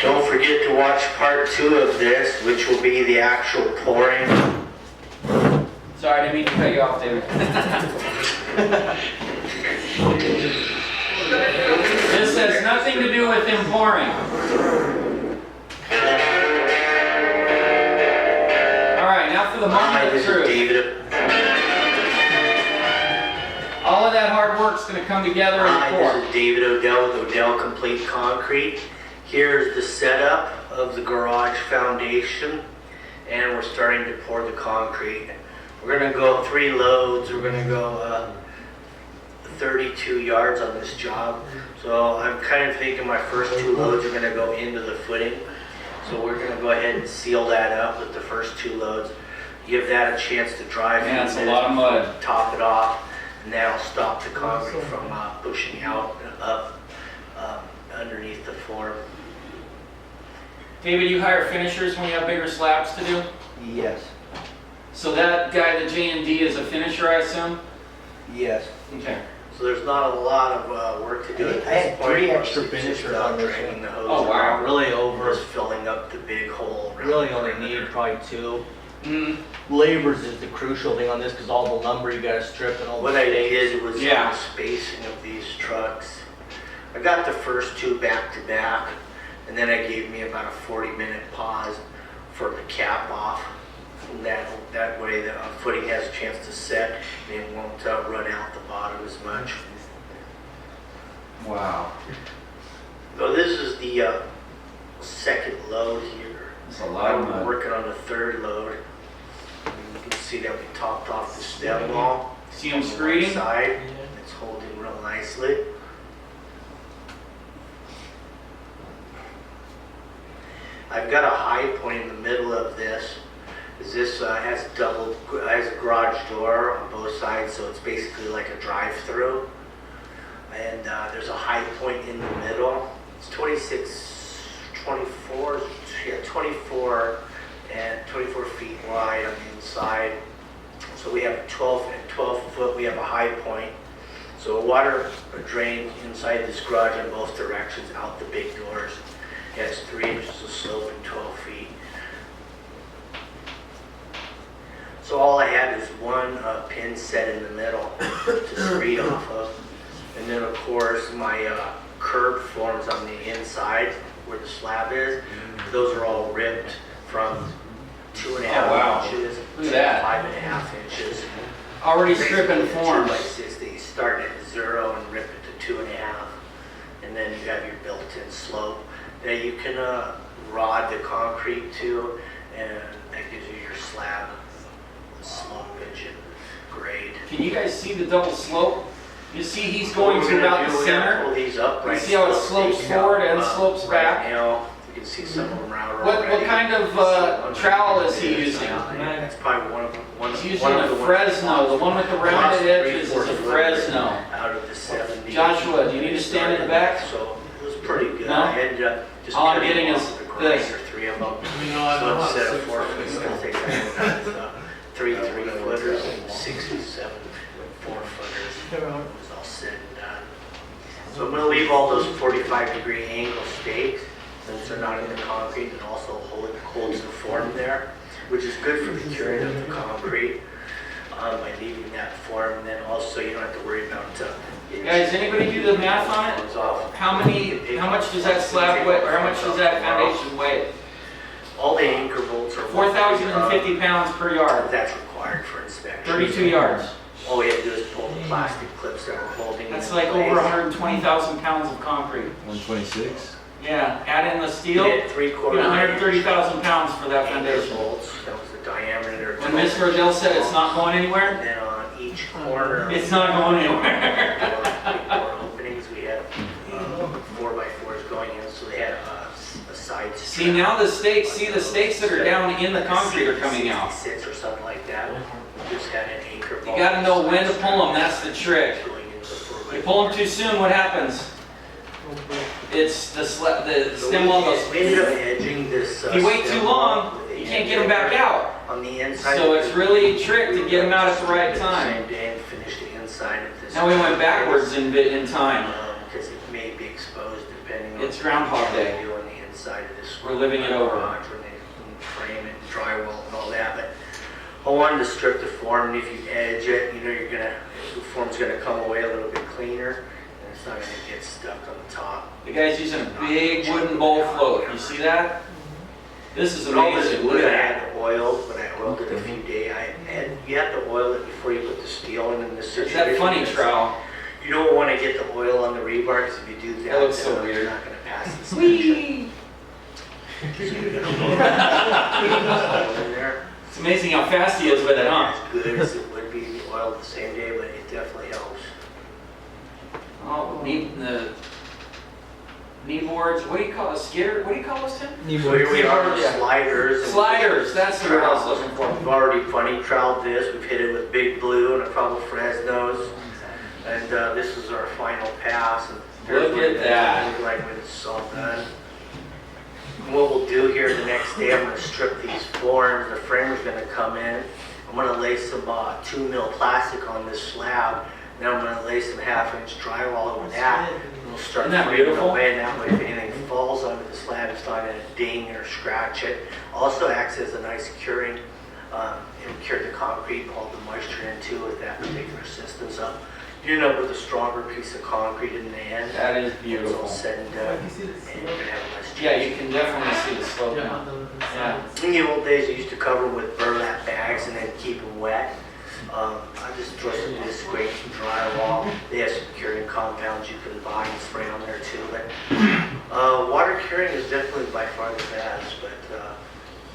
Don't forget to watch part 2 of this, which will be the actual pouring. Sorry, I didn't mean to cut you off, David. This has nothing to do with him pouring. Alright, now for the moment of truth. All of that hard work's going to come together in the pour. This is David Odell with OdellCompleteConcrete. Here's the setup of the garage foundation, and we're starting to pour the concrete. We're going to go 3 loads. We're going to go 32 yards on this job. So I'm kind of thinking my first 2 loads are going to go into the footing. So we're going to go ahead and seal that up with the first 2 loads. Give that a chance to dry. Man, that's a lot of mud. Top it off, and that'll stop the concrete from pushing out and up underneath the floor. David, you hire finishers when you have bigger slabs to do? Yes. So that guy, the J&D, is a finisher, I assume? Yes. Okay. So there's not a lot of work to do at I had this point. 3 extra It's just finishers on this dragging the hose Oh, wow. around, Really over. just filling up the big hole around Really the only perimeter. need probably 2. Mm. Labors is the crucial thing on this because all the lumber you gotta strip and all What the I stakes. did was Yeah. the spacing of these trucks. I got the first 2 back to back, and then I gave me about a 40-minute pause for the cap off. And that way the footing has a chance to set and it won't run out the bottom as much. Wow. So this is the second load here. That's a lot of I'm mud. working on the third load. And you can see that we topped off the stem wall. See him on the screeding? one side. It's holding real nicely. I've got a high point in the middle of this. This has a garage door on both sides, so it's basically like a drive-through. And there's a high point in the middle. It's 24 and 24 feet wide on the inside. So we have 12 foot, we have a high point. So water drains inside this garage in both directions out the big doors. It has 3 inches of slope and 12 feet. So all I had is one pin set in the middle to screed off of. And then of course my curb forms on the inside where the slab is. Those are all ripped from 2.5 inches Look to at that. 5.5 inches. Already stripping Basically, forms. 2x60, you start at 0 and rip it to 2.5. And then you have your built-in slope that you can rod the concrete to, and that gives you your slab slopage and grade. Can you guys see the double slope? You see he's going to about the Pull center. these up, You right? see how it slopes forward and slopes right back? now, you can see some of them out What already. kind of trowel is he using? That's probably one of them. He's using a Fresno. The one with the rounded edges is a Fresno. Out of the 70. Joshua, do you need to stand in the back? So it was pretty good. No? I ended up just All I'm cutting getting off is the grind, this. or 3 of them. I So know instead of how 4 to foot, it's fix gonna take that 3 3-footers and 67 4-footers. It was all said and done. So I'm gonna leave all those 45-degree angle stakes, since they're not in the concrete, and also holds the form there, which is good for the curing of the concrete. By leaving that form, and then also you don't have to worry about Guys, anybody do the math on it? How much does that slab weigh, or how much does that foundation weigh? All the anchor bolts are 4,050 pounds per yard. That's required for inspection. 32 yards. All we have to do is pull the plastic clips that we're holding. That's in like place. over 120,000 pounds of concrete. 126. Yeah, add in the steel, We you had get 3/4 130,000 pounds for that anchor foundation. bolts. That was the diameter. When Mr. Odell said it's not going And anywhere, then on each corner. it's not going anywhere. Door openings, we had 4x4s going in, so they had a side. See, now the stakes that are down in the concrete are coming out. 66 or something like that. We just had an anchor You bolt. gotta know when to pull them, that's the trick. Going into the 4x4. You pull them too soon, what happens? It's the stem wall goes. We ended up edging this. If you wait too long, you can't get them back out. On the inside. So it's really a trick to get them out at the right time. Same day and finish the inside of this. Now we went backwards in time. Because it may be exposed depending on. It's Groundhog Day. What they do on the inside of this. We're living it over. garage When they frame it, drywall and all that, but I wanted to strip the form, and if you edge it, you know the form's gonna come away a little bit cleaner, and it's not gonna get stuck on the top. The guy's using a big wooden bowl float. You see that? This is But all this amazing. Look wood, at I that. had oiled, when I oiled it a few days, you have to oil it before you put the steel in this It's situation. that funny trowel. You don't want to get the oil on the rebar, because if you do that, That looks so then weird. You're not gonna pass the inspection. So you're gonna oil in there. It's amazing how fast he is with it, huh? As good as it would be to be oiled the same day, but it definitely helps. Oh, the knee boards. What do you call it? Skidder? What do you call those, Tim? So here we are with Yeah. sliders. and Sliders. That's the word I was trowels. looking for. We've already funny troweled this. We've hit it with big blue and a couple Fresnos. And this is our final pass. And Look what at it that. looks like when it's all done. And what we'll do here the next day, I'm going to strip these forms. The framer's going to come in I'm gonna lay some 2 mil plastic on this slab. Then I'm gonna lay some 1/2 inch drywall over that. And we'll start Isn't that framing beautiful? away, and that way if anything falls onto the slab, it's not gonna ding or scratch it. Also acts as a nice curing, it'll cure the concrete, hold the moisture in too with that particular system. So you end up with a stronger piece of concrete in the end. That is It's all beautiful. said and done, and you're gonna have a nice Yeah, you can definitely see the slope now. Yeah. In the old days, I used to cover them with burlap bags and then keep them wet. I just throw some disc scrape, some drywall. They have some curing compounds you can buy and spray on there too. But water curing is definitely by far the best. But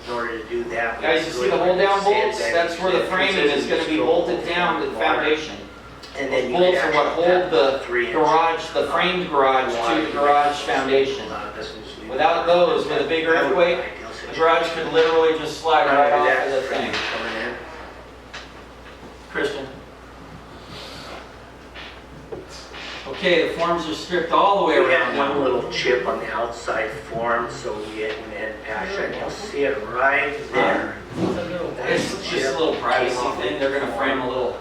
in order to do that, Guys, you see the hold down bolts? That's where the framing is going to be bolted down to the foundation. And then Those bolts are what hold the garage, the framed garage to the garage foundation. Without those, with a big earthquake, the garage could literally just slide right off of the thing. Christian. Okay, the forms are stripped all the way We around have now. one little chip on the outside form, so we get an end patch, and you'll see it right there. It's just a little privacy thing. They're going to frame a little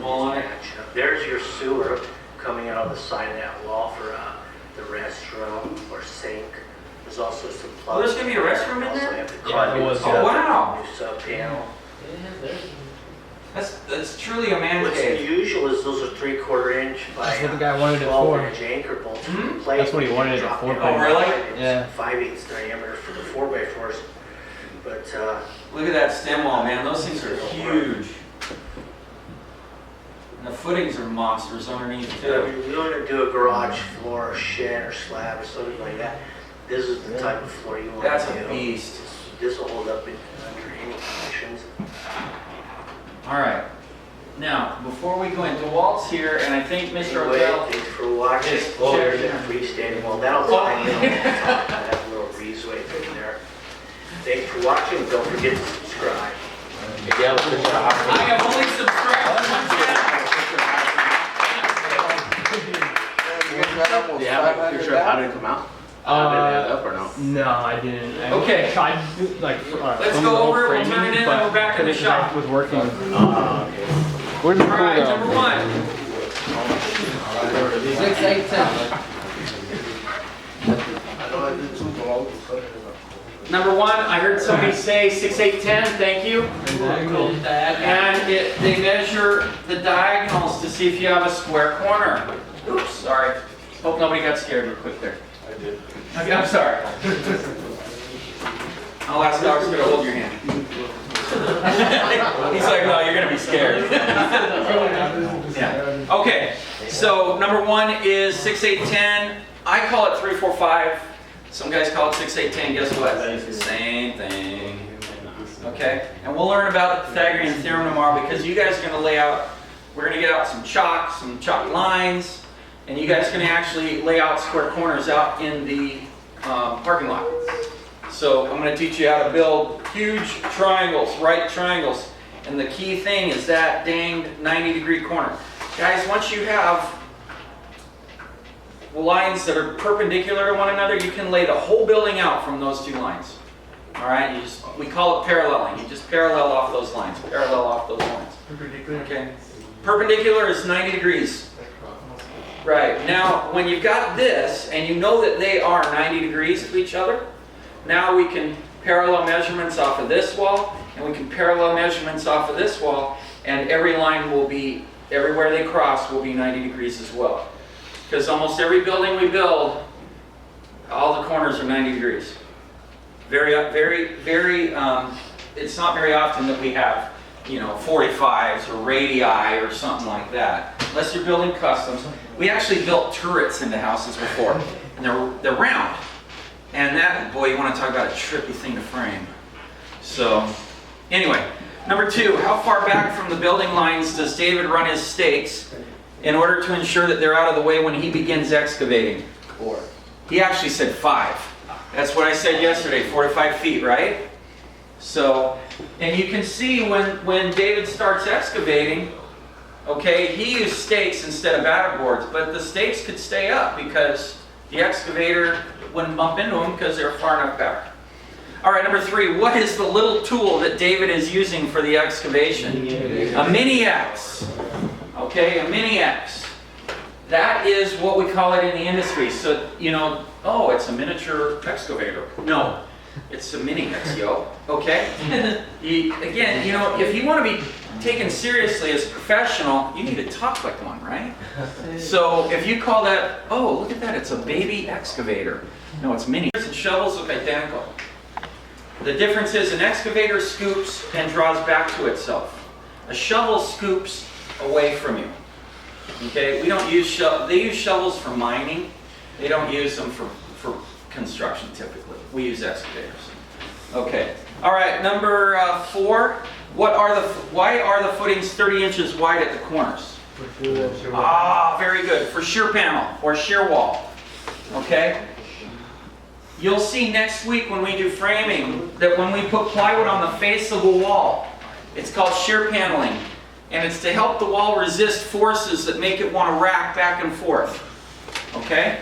wall on it. There's your sewer coming out of the side of that wall for the restroom or sink. There's also some plugs. Oh, there's going to be a restroom in Also there? have the Yeah, conduit oh, set up, wow. new sub panel. That's truly a man What's cave. unusual is those are 3/4 inch by That's what the guy wanted it 12 for. inch anchor bolts. Hmm? Plate, That's what he wanted it drop for. down Oh, really? 5/8 diameter for the 4x4s. But Look at that stem wall, man. Those things are huge. And the footings are monsters underneath if too. you want to do a garage floor or shed or slab or something like that, this is the type of floor you want That's to do. a beast. This will hold up under any conditions. All right. Now, before we go into Walt's here, and I think Mr. Anyway, Odell thanks for watching. is Oh, there's checking. a freestanding wall. That'll tie in on the top. That has a little breezeway thing there. Thanks for watching. Don't forget to subscribe. I have only subscribed to one channel. Do you have a picture of how did it come out? How did it add up or no? No, I didn't. I Okay. tried like. Let's go over it. We'll turn it in, and we're back in the shop. Was working. All right, number one. 6, 8, 10. Number one, I heard somebody say 6, 8, 10. Thank you. And they measure the diagonals to see if you have a square corner. Oops, sorry. Hope nobody got scared real quick there. I did. Okay, I'm sorry. I'll ask Alex to hold your hand. He's like, no, you're gonna be scared. Yeah. Okay, so number one is 6, 8, 10. I call it 3, 4, 5. Some guys call it 6, 8, 10. Guess what? Same thing. Okay, and we'll learn about the Pythagorean theorem tomorrow because you guys are gonna lay out. We're gonna get out some chalk lines, and you guys are gonna actually lay out square corners out in the parking lot. So I'm going to teach you how to build huge triangles, right triangles. And the key thing is that danged 90-degree corner. Guys, once you have lines that are perpendicular to one another, you can lay the whole building out from those two lines. All right, we call it paralleling. You just parallel off those lines, parallel off those lines. Okay. Perpendicular is 90 degrees. Right, now when you've got this and you know that they are 90 degrees to each other, now we can parallel measurements off of this wall, and we can parallel measurements off of this wall, and every line will be, everywhere they cross will be 90 degrees as well. Because almost every building we build, all the corners are 90 degrees. It's not very often that we have, 45s or radii or something like that. Unless you're building customs. We actually built turrets into houses before, and they're round. And that, boy, you want to talk about a trippy thing to frame. So, anyway, number two, how far back from the building lines does David run his stakes in order to ensure that they're out of the way when he begins excavating? 4. He actually said 5. That's what I said yesterday, 4 to 5 feet, right? So, and you can see when David starts excavating, okay, he used stakes instead of batter boards, but the stakes could stay up because the excavator wouldn't bump into them because they're far enough back. All right, number 3, what is the little tool that David is using for the excavation? A mini X. Okay, a mini X. That is what we call it in the industry. So, you know, oh, it's a miniature excavator. No, it's a mini X, yo. Okay? Again, you know, if you want to be taken seriously as a professional, you need to talk like one, right? So if you call that, oh, look at that, it's a baby excavator. No, it's mini. And shovels look identical. The difference is an excavator scoops and draws back to itself. A shovel scoops away from you. Okay, we don't use shovels. They use shovels for mining. They don't use them for construction typically. We use excavators. Okay. All right, number 4. Why are the footings 30 inches wide at the corners? Ah, very good. For shear panel or shear wall. Okay. You'll see next week when we do framing that when we put plywood on the face of a wall, it's called shear paneling. And it's to help the wall resist forces that make it want to rack back and forth. Okay?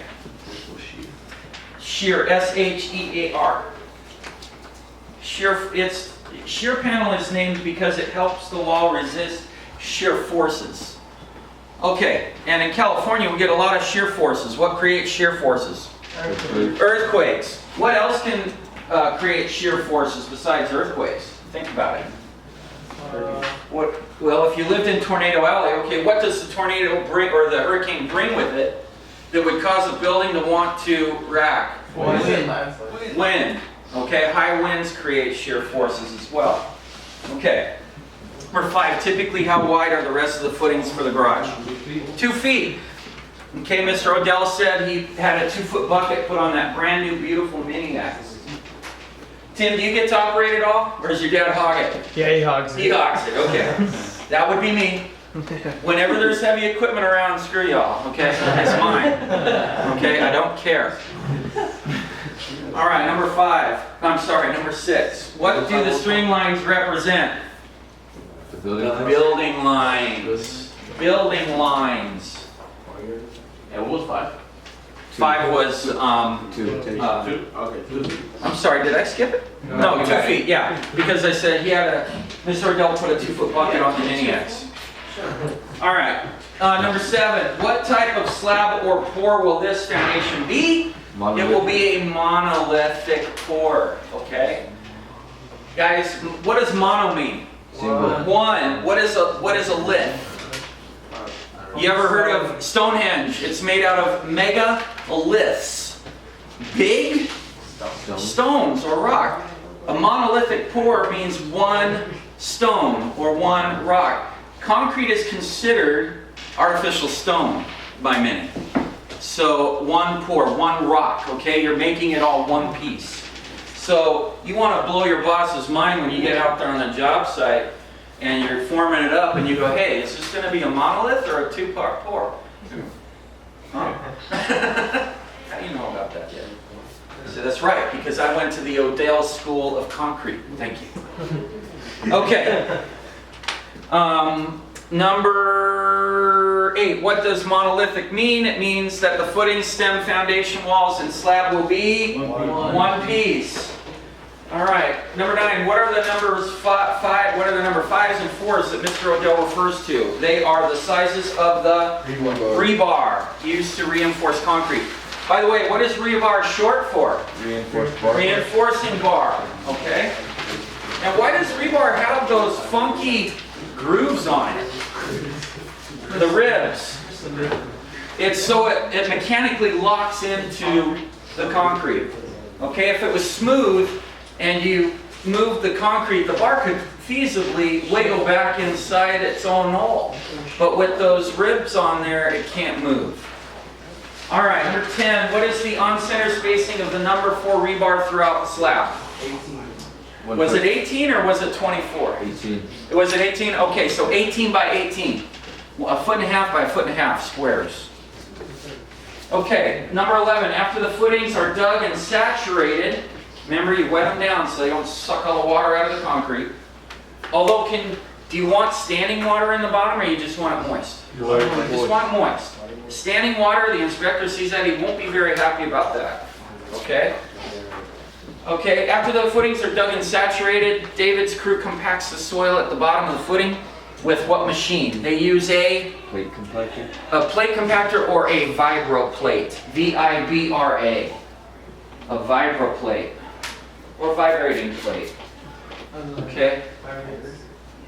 Shear, S-H-E-A-R. Shear panel is named because it helps the wall resist shear forces. Okay, and in California we get a lot of shear forces. What creates shear forces? Earthquakes. What else can create shear forces besides earthquakes? Think about it. Well, if you lived in Tornado Alley, okay, what does the tornado bring, or the hurricane bring with it that would cause a building to want to rack? Wind. Okay, high winds create shear forces as well. Okay. Number 5, typically how wide are the rest of the footings for the garage? 2 feet. Okay, Mr. Odell said he had a 2-foot bucket put on that brand new beautiful mini X. Tim, do you get to operate it all? Or does your dad hog it? Yeah, he hogs it. He hogs it, okay. That would be me. Whenever there's heavy equipment around, screw y'all, okay? It's mine. Okay, I don't care. All right, number 6. What do the streamlines represent? The building lines. Building lines. Yeah, what was 5? 5 was, 2. Okay, 2. I'm sorry, did I skip it? No, 2 feet, yeah. Because I said he had Mr. Odell put a 2-foot bucket on the mini X. All right, number 7. What type of slab or pour will this foundation be? It will be a monolithic pour, okay? Guys, what does mono mean? One. What is a lith? You ever heard of Stonehenge? It's made out of megaliths. Big stones or rock. A monolithic pour means one stone or one rock. Concrete is considered artificial stone by many. So one pour, one rock, okay? You're making it all one piece. So you want to blow your boss's mind when you get out there on the job site and you're forming it up and you go, hey, is this going to be a monolith or a 2-part pour? Huh? How do you know about that yet? I said, that's right, because I went to the Odell School of Concrete. Thank you. Okay. Number 8, what does monolithic mean? It means that the footings, stem, foundation, walls, and slab will be one piece. All right, number 9, what are the numbers 5? What are the number 5s and 4s that Mr. Odell refers to? They are the sizes of the rebar used to reinforce concrete. By the way, what is rebar short for? Reinforced bar. Reinforcing bar. Okay. And why does rebar have those funky grooves on it? The ribs. It's so it mechanically locks into the concrete. Okay, if it was smooth and you moved the concrete, the bar could feasibly wiggle back inside its own hole. But with those ribs on there, it can't move. All right, number 10, what is the on-center spacing of the number 4 rebar throughout the slab? 18. Was it 18 or was it 24? 18. Was it 18? Okay, so 18 by 18. A foot and a half by a foot and a half squares. Okay, number 11, after the footings are dug and saturated, remember you wet them down so they don't suck all the water out of the concrete. Although, do you want standing water in the bottom or you just want it moist? You just want moist. Standing water, the inspector sees that, he won't be very happy about that. Okay? Okay, after the footings are dug and saturated, David's crew compacts the soil at the bottom of the footing with what machine? They use a Plate compactor. plate compactor or a vibro plate. V-I-B-R-A. A vibro plate. Or vibrating plate. Okay.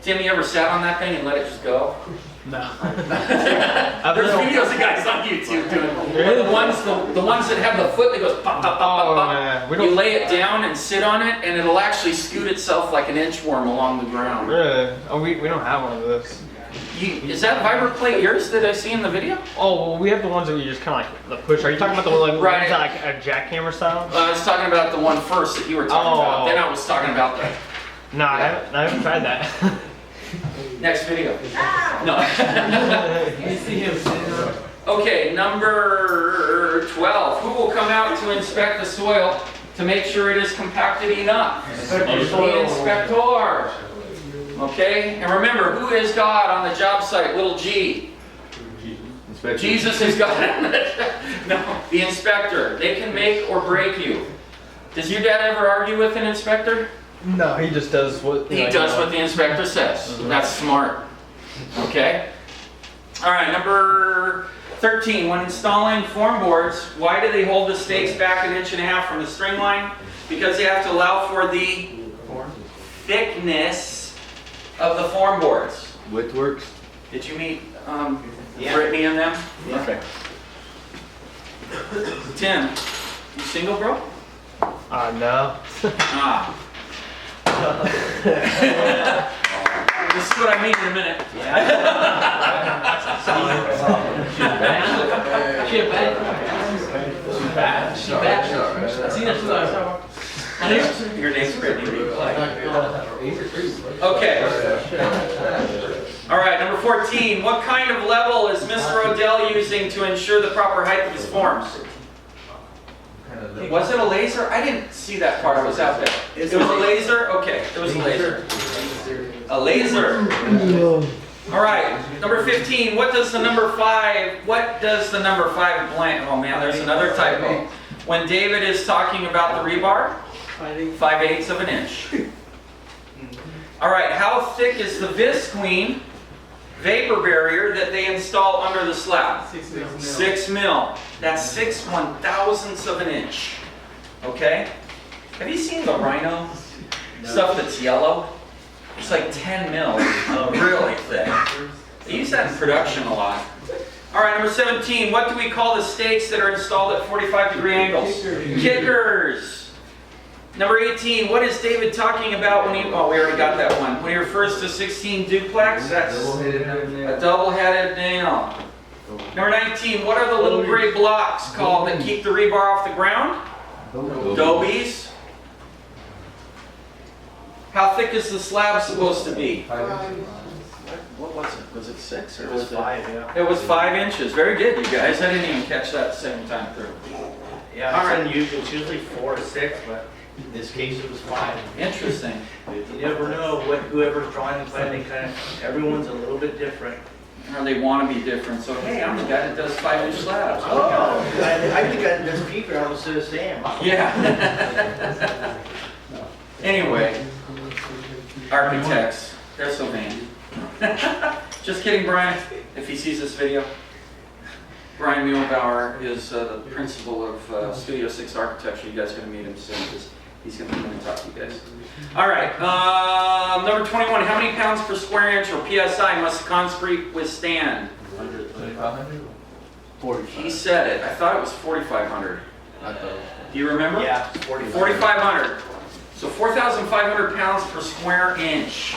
Tim, you ever sat on that thing and let it just go? No. There's videos of guys on YouTube doing it. Really? The ones that have the foot that goes pop, pop, pop, pop, pop. You lay it down and sit on it, and it'll actually scoot itself like an inchworm along the ground. Really? Oh, we don't have one of those. Is that vibro plate yours that I see in the video? Oh, well, we have the ones that we just kind of like the push. Are you talking about the one Right. like a jackhammer style? I was talking about the one first that you were talking about. Then I was talking about the No, I haven't tried that. next video. No. Okay, number 12. Who will come out to inspect the soil to make sure it is compacted enough? The inspector. Okay, and remember, who is God on the job site? Little G. Jesus is God. No, the inspector. They can make or break you. Does your dad ever argue with an inspector? No, he just does what He does what the inspector says. That's smart. Okay? All right, number 13. When installing form boards, why do they hold the stakes back 1.5 inches from the string line? Because they have to allow for the thickness of the form boards. Width works. Did you meet Brittany and them? Yeah. Okay. Tim, you single, bro? No. Ah. This is what I mean in a minute. She bad. I seen her. Your name's Brittany. Okay. All right, number 14. What kind of level is Mr. Odell using to ensure the proper height of his forms? Was it a laser? I didn't see that part. I was out there. It was a laser? Okay, it was a laser. A laser. All right, number 15. What does the number 5 blank? Oh man, there's another typo. When David is talking about the rebar, 5/8 of an inch. All right, how thick is the Visqueen vapor barrier that they install under the slab? 6 mil. That's 6/1000ths of an inch. Okay? Have you seen the Rhino stuff that's yellow? It's like 10 mil. Really thick. They use that in production a lot. All right, number 17. What do we call the stakes that are installed at 45-degree angles? Kickers. Number 18. What is David talking about when he... Oh, we already got that one. When he refers to 16 duplex, that's a double-headed nail. Number 19. What are the little gray blocks called that keep the rebar off the ground? Dobies. How thick is the slab supposed to be? What was it? Was it 6 or was it 5? Yeah. It was 5 inches. Very good, you guys. I didn't even catch that the second time through. Yeah, All right. it's usually 4 to 6, but in this case it was 5. Interesting. You never know what whoever's drawing the plan, everyone's a little bit different. Or they want to be different. So, hey, I'm the guy that does 5-inch slabs. Oh, I think that's Peter, I was Sam. Yeah. Anyway, architects, they're so vain. Just kidding, Brian, if he sees this video. Brian Muehlbauer is the principal of Studio 6 Architecture. You guys are going to meet him soon because he's going to come and talk to you guys. All right, number 21. How many pounds per square inch or PSI must the concrete withstand? 100. He said it. I thought it was 4,500. Do you remember? Yeah, 4,500. 4,500. So 4,500 pounds per square inch.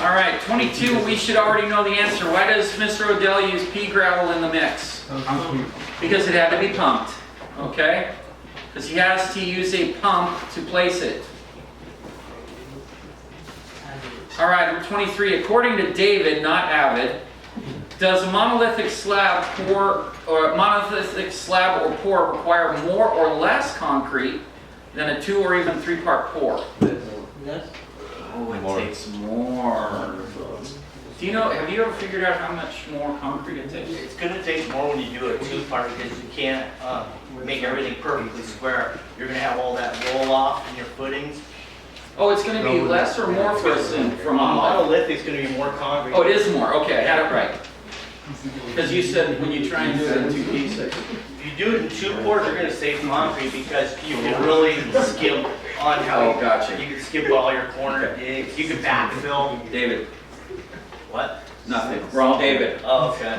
All right, 22, we should already know the answer. Why does Mr. Odell use pea gravel in the mix? Because it had to be pumped, okay? Because he has to use a pump to place it. All right, number 23, according to David, not Avid, does a monolithic slab or pour require more or less concrete than a 2 or even 3-part pour? Yes. Oh, it takes more. Do you know, have you ever figured out how much more concrete it takes? It's gonna take more when you do a two-part because you can't make everything perfectly square. You're gonna have all that roll off in your footings. Oh, it's gonna be less or more for us than from monolith? Monolithic is gonna be more concrete. Oh, it is more, okay, I had it right. Because you said when you try and do it in 2 pieces. If you do it in 2 pours, you're gonna save concrete because you can really skip on how Oh, gotcha. you can skip all your corner digs. You can backfill. David, What? nothing. We're all David. Oh, okay.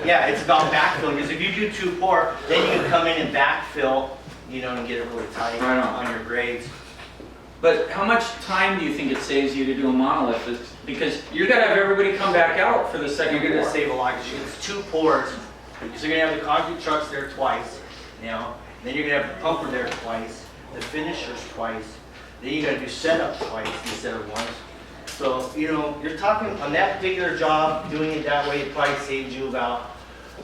Yeah, it's about backfilling because if you do 2 pour, then you can come in and backfill, you know, and get it really tight Right on. your grades. But how much time do you think it saves you to do a monolith? Because you gotta have everybody come back out for the second You're gonna pour. save a lot because it's 2 pours. So you're gonna have the concrete trucks there twice, you know. Then you're gonna have the pumper there twice, the finishers twice. Then you gotta do setup twice instead of once. So, you know, you're talking on that particular job, doing it that way, it probably saves you about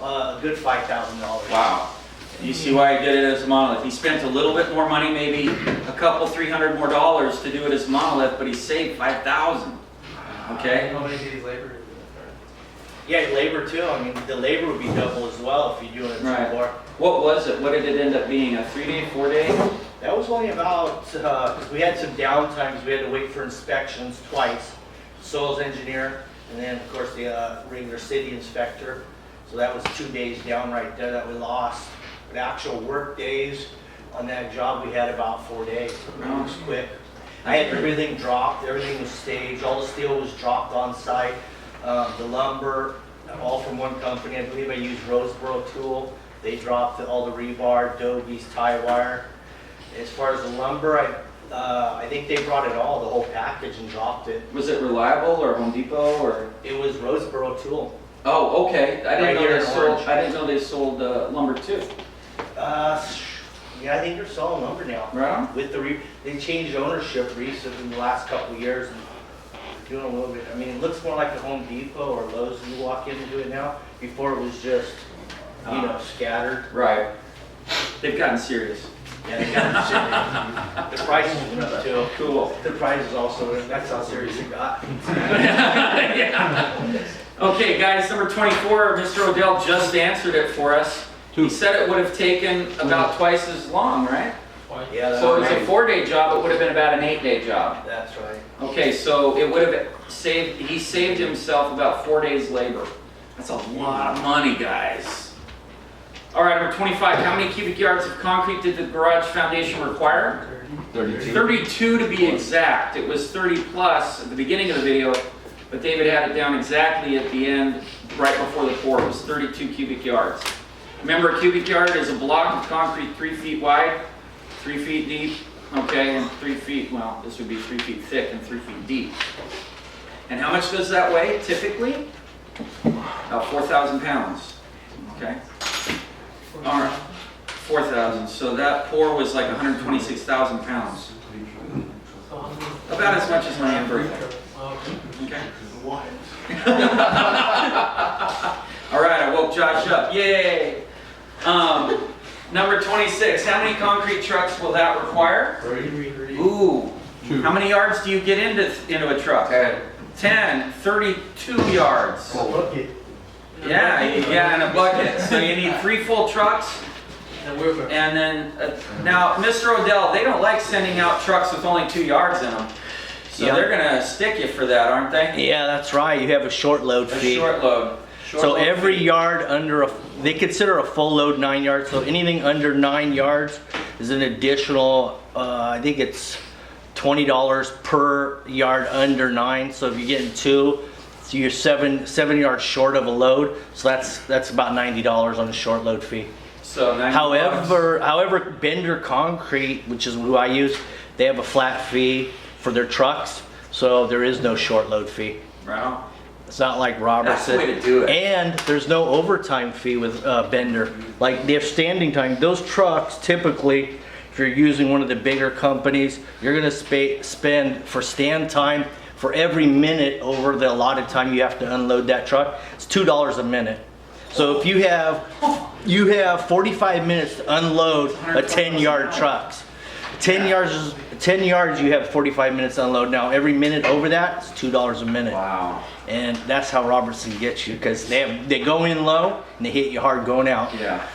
a good $5,000. Wow. You see why I did it as a monolith. He spent a little bit more money, maybe a couple, $300 more to do it as a monolith, but he saved $5,000. Okay? How many days labor? Yeah, labor too. I mean, the labor would be double as well if you do it in Right. 2 pour. What was it? What did it end up being? A 3-day, 4-day? That was only about, because we had some downtimes, we had to wait for inspections twice. Soils engineer, and then of course the regular city inspector. So that was 2 days down right there that we lost. The actual work days on that job, we had about 4 days. It was quick. I had everything dropped, everything was staged, all the steel was dropped on site. The lumber, all from one company. I believe I used Roseboro Tool. They dropped all the rebar, Dobie's tie wire. As far as the lumber, I think they brought it all, the whole package, and dropped it. Was it Reliable or Home Depot or? It was Roseboro Tool. Oh, okay. I didn't Right know here they in sold. Orange. I didn't know they sold lumber too. Yeah, I think they're selling lumber now. Right on. With they changed ownership recently in the last couple of years, and they're doing a little bit. I mean, it looks more like the Home Depot or Lowe's. You walk in and do it now. Before it was just, you know, scattered. Right. They've gotten serious. Yeah, they got the prices went up too. Cool. The prices also. That's how serious it got. Yeah. Okay, guys, number 24, Mr. Odell just answered it for us. He said it would have taken about twice as long, right? Yeah, So it was a 4-day job, it would have been about an 8-day job. That's right. Okay, so it would have saved, he saved himself about 4 days labor. That's a lot of money, guys. All right, number 25, how many cubic yards of concrete did the garage foundation require? 32. 32 to be exact. It was 30 plus at the beginning of the video, but David had it down exactly at the end, right before the pour. It was 32 cubic yards. Remember, a cubic yard is a block of concrete 3 feet wide, 3 feet deep, okay, and 3 feet, well, this would be 3 feet thick and 3 feet deep. And how much does that weigh, typically? About 4,000 pounds, okay? All right, 4,000, so that pour was like 126,000 pounds. About as much as my hamburger. Okay. All right, I woke Josh up, yay! Number 26, how many concrete trucks will that require? 3. Ooh, how many yards do you get into a truck? 10, 32 yards. Yeah, and a bucket. So you need 3 full trucks. And then, now, Mr. Odell, they don't like sending out trucks with only 2 yards in them. So Yeah. they're gonna stick you for that, aren't they? Yeah, that's right. You have a short load A fee. short load. So every yard under they consider a full load 9 yards. So anything under 9 yards is an additional, I think it's $20 per yard under 9. So if you're getting 2, so you're seven yards short of a load. So that's about $90 on a short load fee. So However, Bender Concrete, which is who I use, they have a flat fee for their trucks. So there is no short load fee. Right on. It's not like Robertson. That's the way to do it. And there's no overtime fee with Bender. Like they have standing time. Those trucks typically, if you're using one of the bigger companies, you're gonna spend for stand time for every minute over the allotted time you have to unload that truck. It's $2 a minute. So if you have 45 minutes to unload a 10-yard truck. 10 yards, you have 45 minutes to unload. Now, every minute over that is $2 a minute. Wow. And that's how Robertson gets you, because they go in low and they hit you hard going out. Yeah.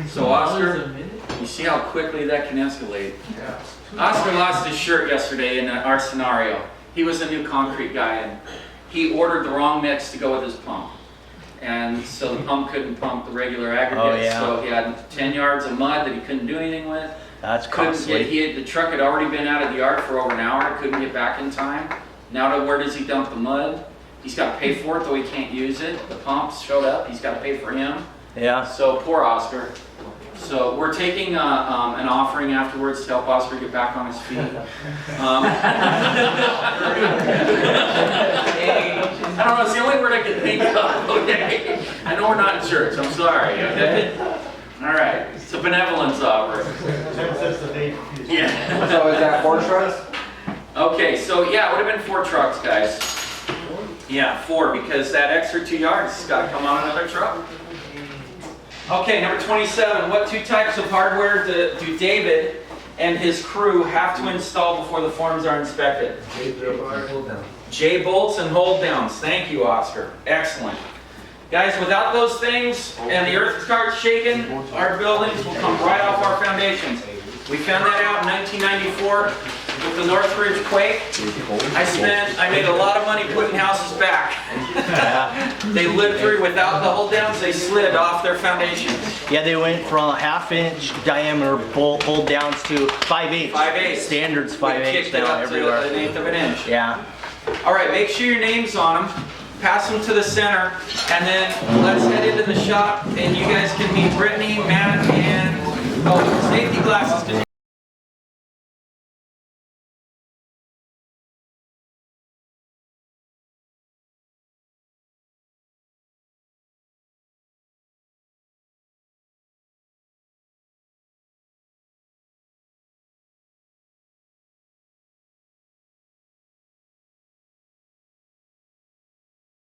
So Oscar, you see how quickly that can escalate. Yeah. Oscar lost his shirt yesterday in our scenario. He was a new concrete guy and he ordered the wrong mix to go with his pump. And so the pump couldn't pump the regular aggregate. Oh, yeah. So he had 10 yards of mud that he couldn't do anything with. That's Couldn't costly. get, the truck had already been out of the yard for over an hour, couldn't get back in time. Now where does he dump the mud? He's got to pay for it, though he can't use it. The pumps showed up, he's got to pay for him. Yeah. So poor Oscar. So we're taking an offering afterwards to help Oscar get back on his feet. I don't know, it's the only word I can think of, okay? I know we're not in church, I'm sorry, okay? All right, it's a benevolence offering. Yeah. So is that 4 trucks? Okay, so yeah, it would have been 4 trucks, guys. Yeah, 4, because that extra 2 yards has got to come on another truck. Okay, number 27. What 2 types of hardware do David and his crew have to install before the forms are inspected? J-bolts and hold downs. Thank you, Oscar. Excellent. Guys, without those things and the earth starts shaking, our buildings will come right off our foundations. We found that out in 1994 with the Northridge quake. I made a lot of money putting houses back. They lived through without the hold downs, they slid off their foundations. Yeah, they went from a 1/2-inch diameter hold downs to 5/8. 5/8. Standards We 5/8 kicked it now up everywhere. to 1/8 of an inch. Yeah. All right, make sure your name's on them. Pass them to the center, and then let's head into the shop, and you guys can meet Brittany, Matt, and safety glasses.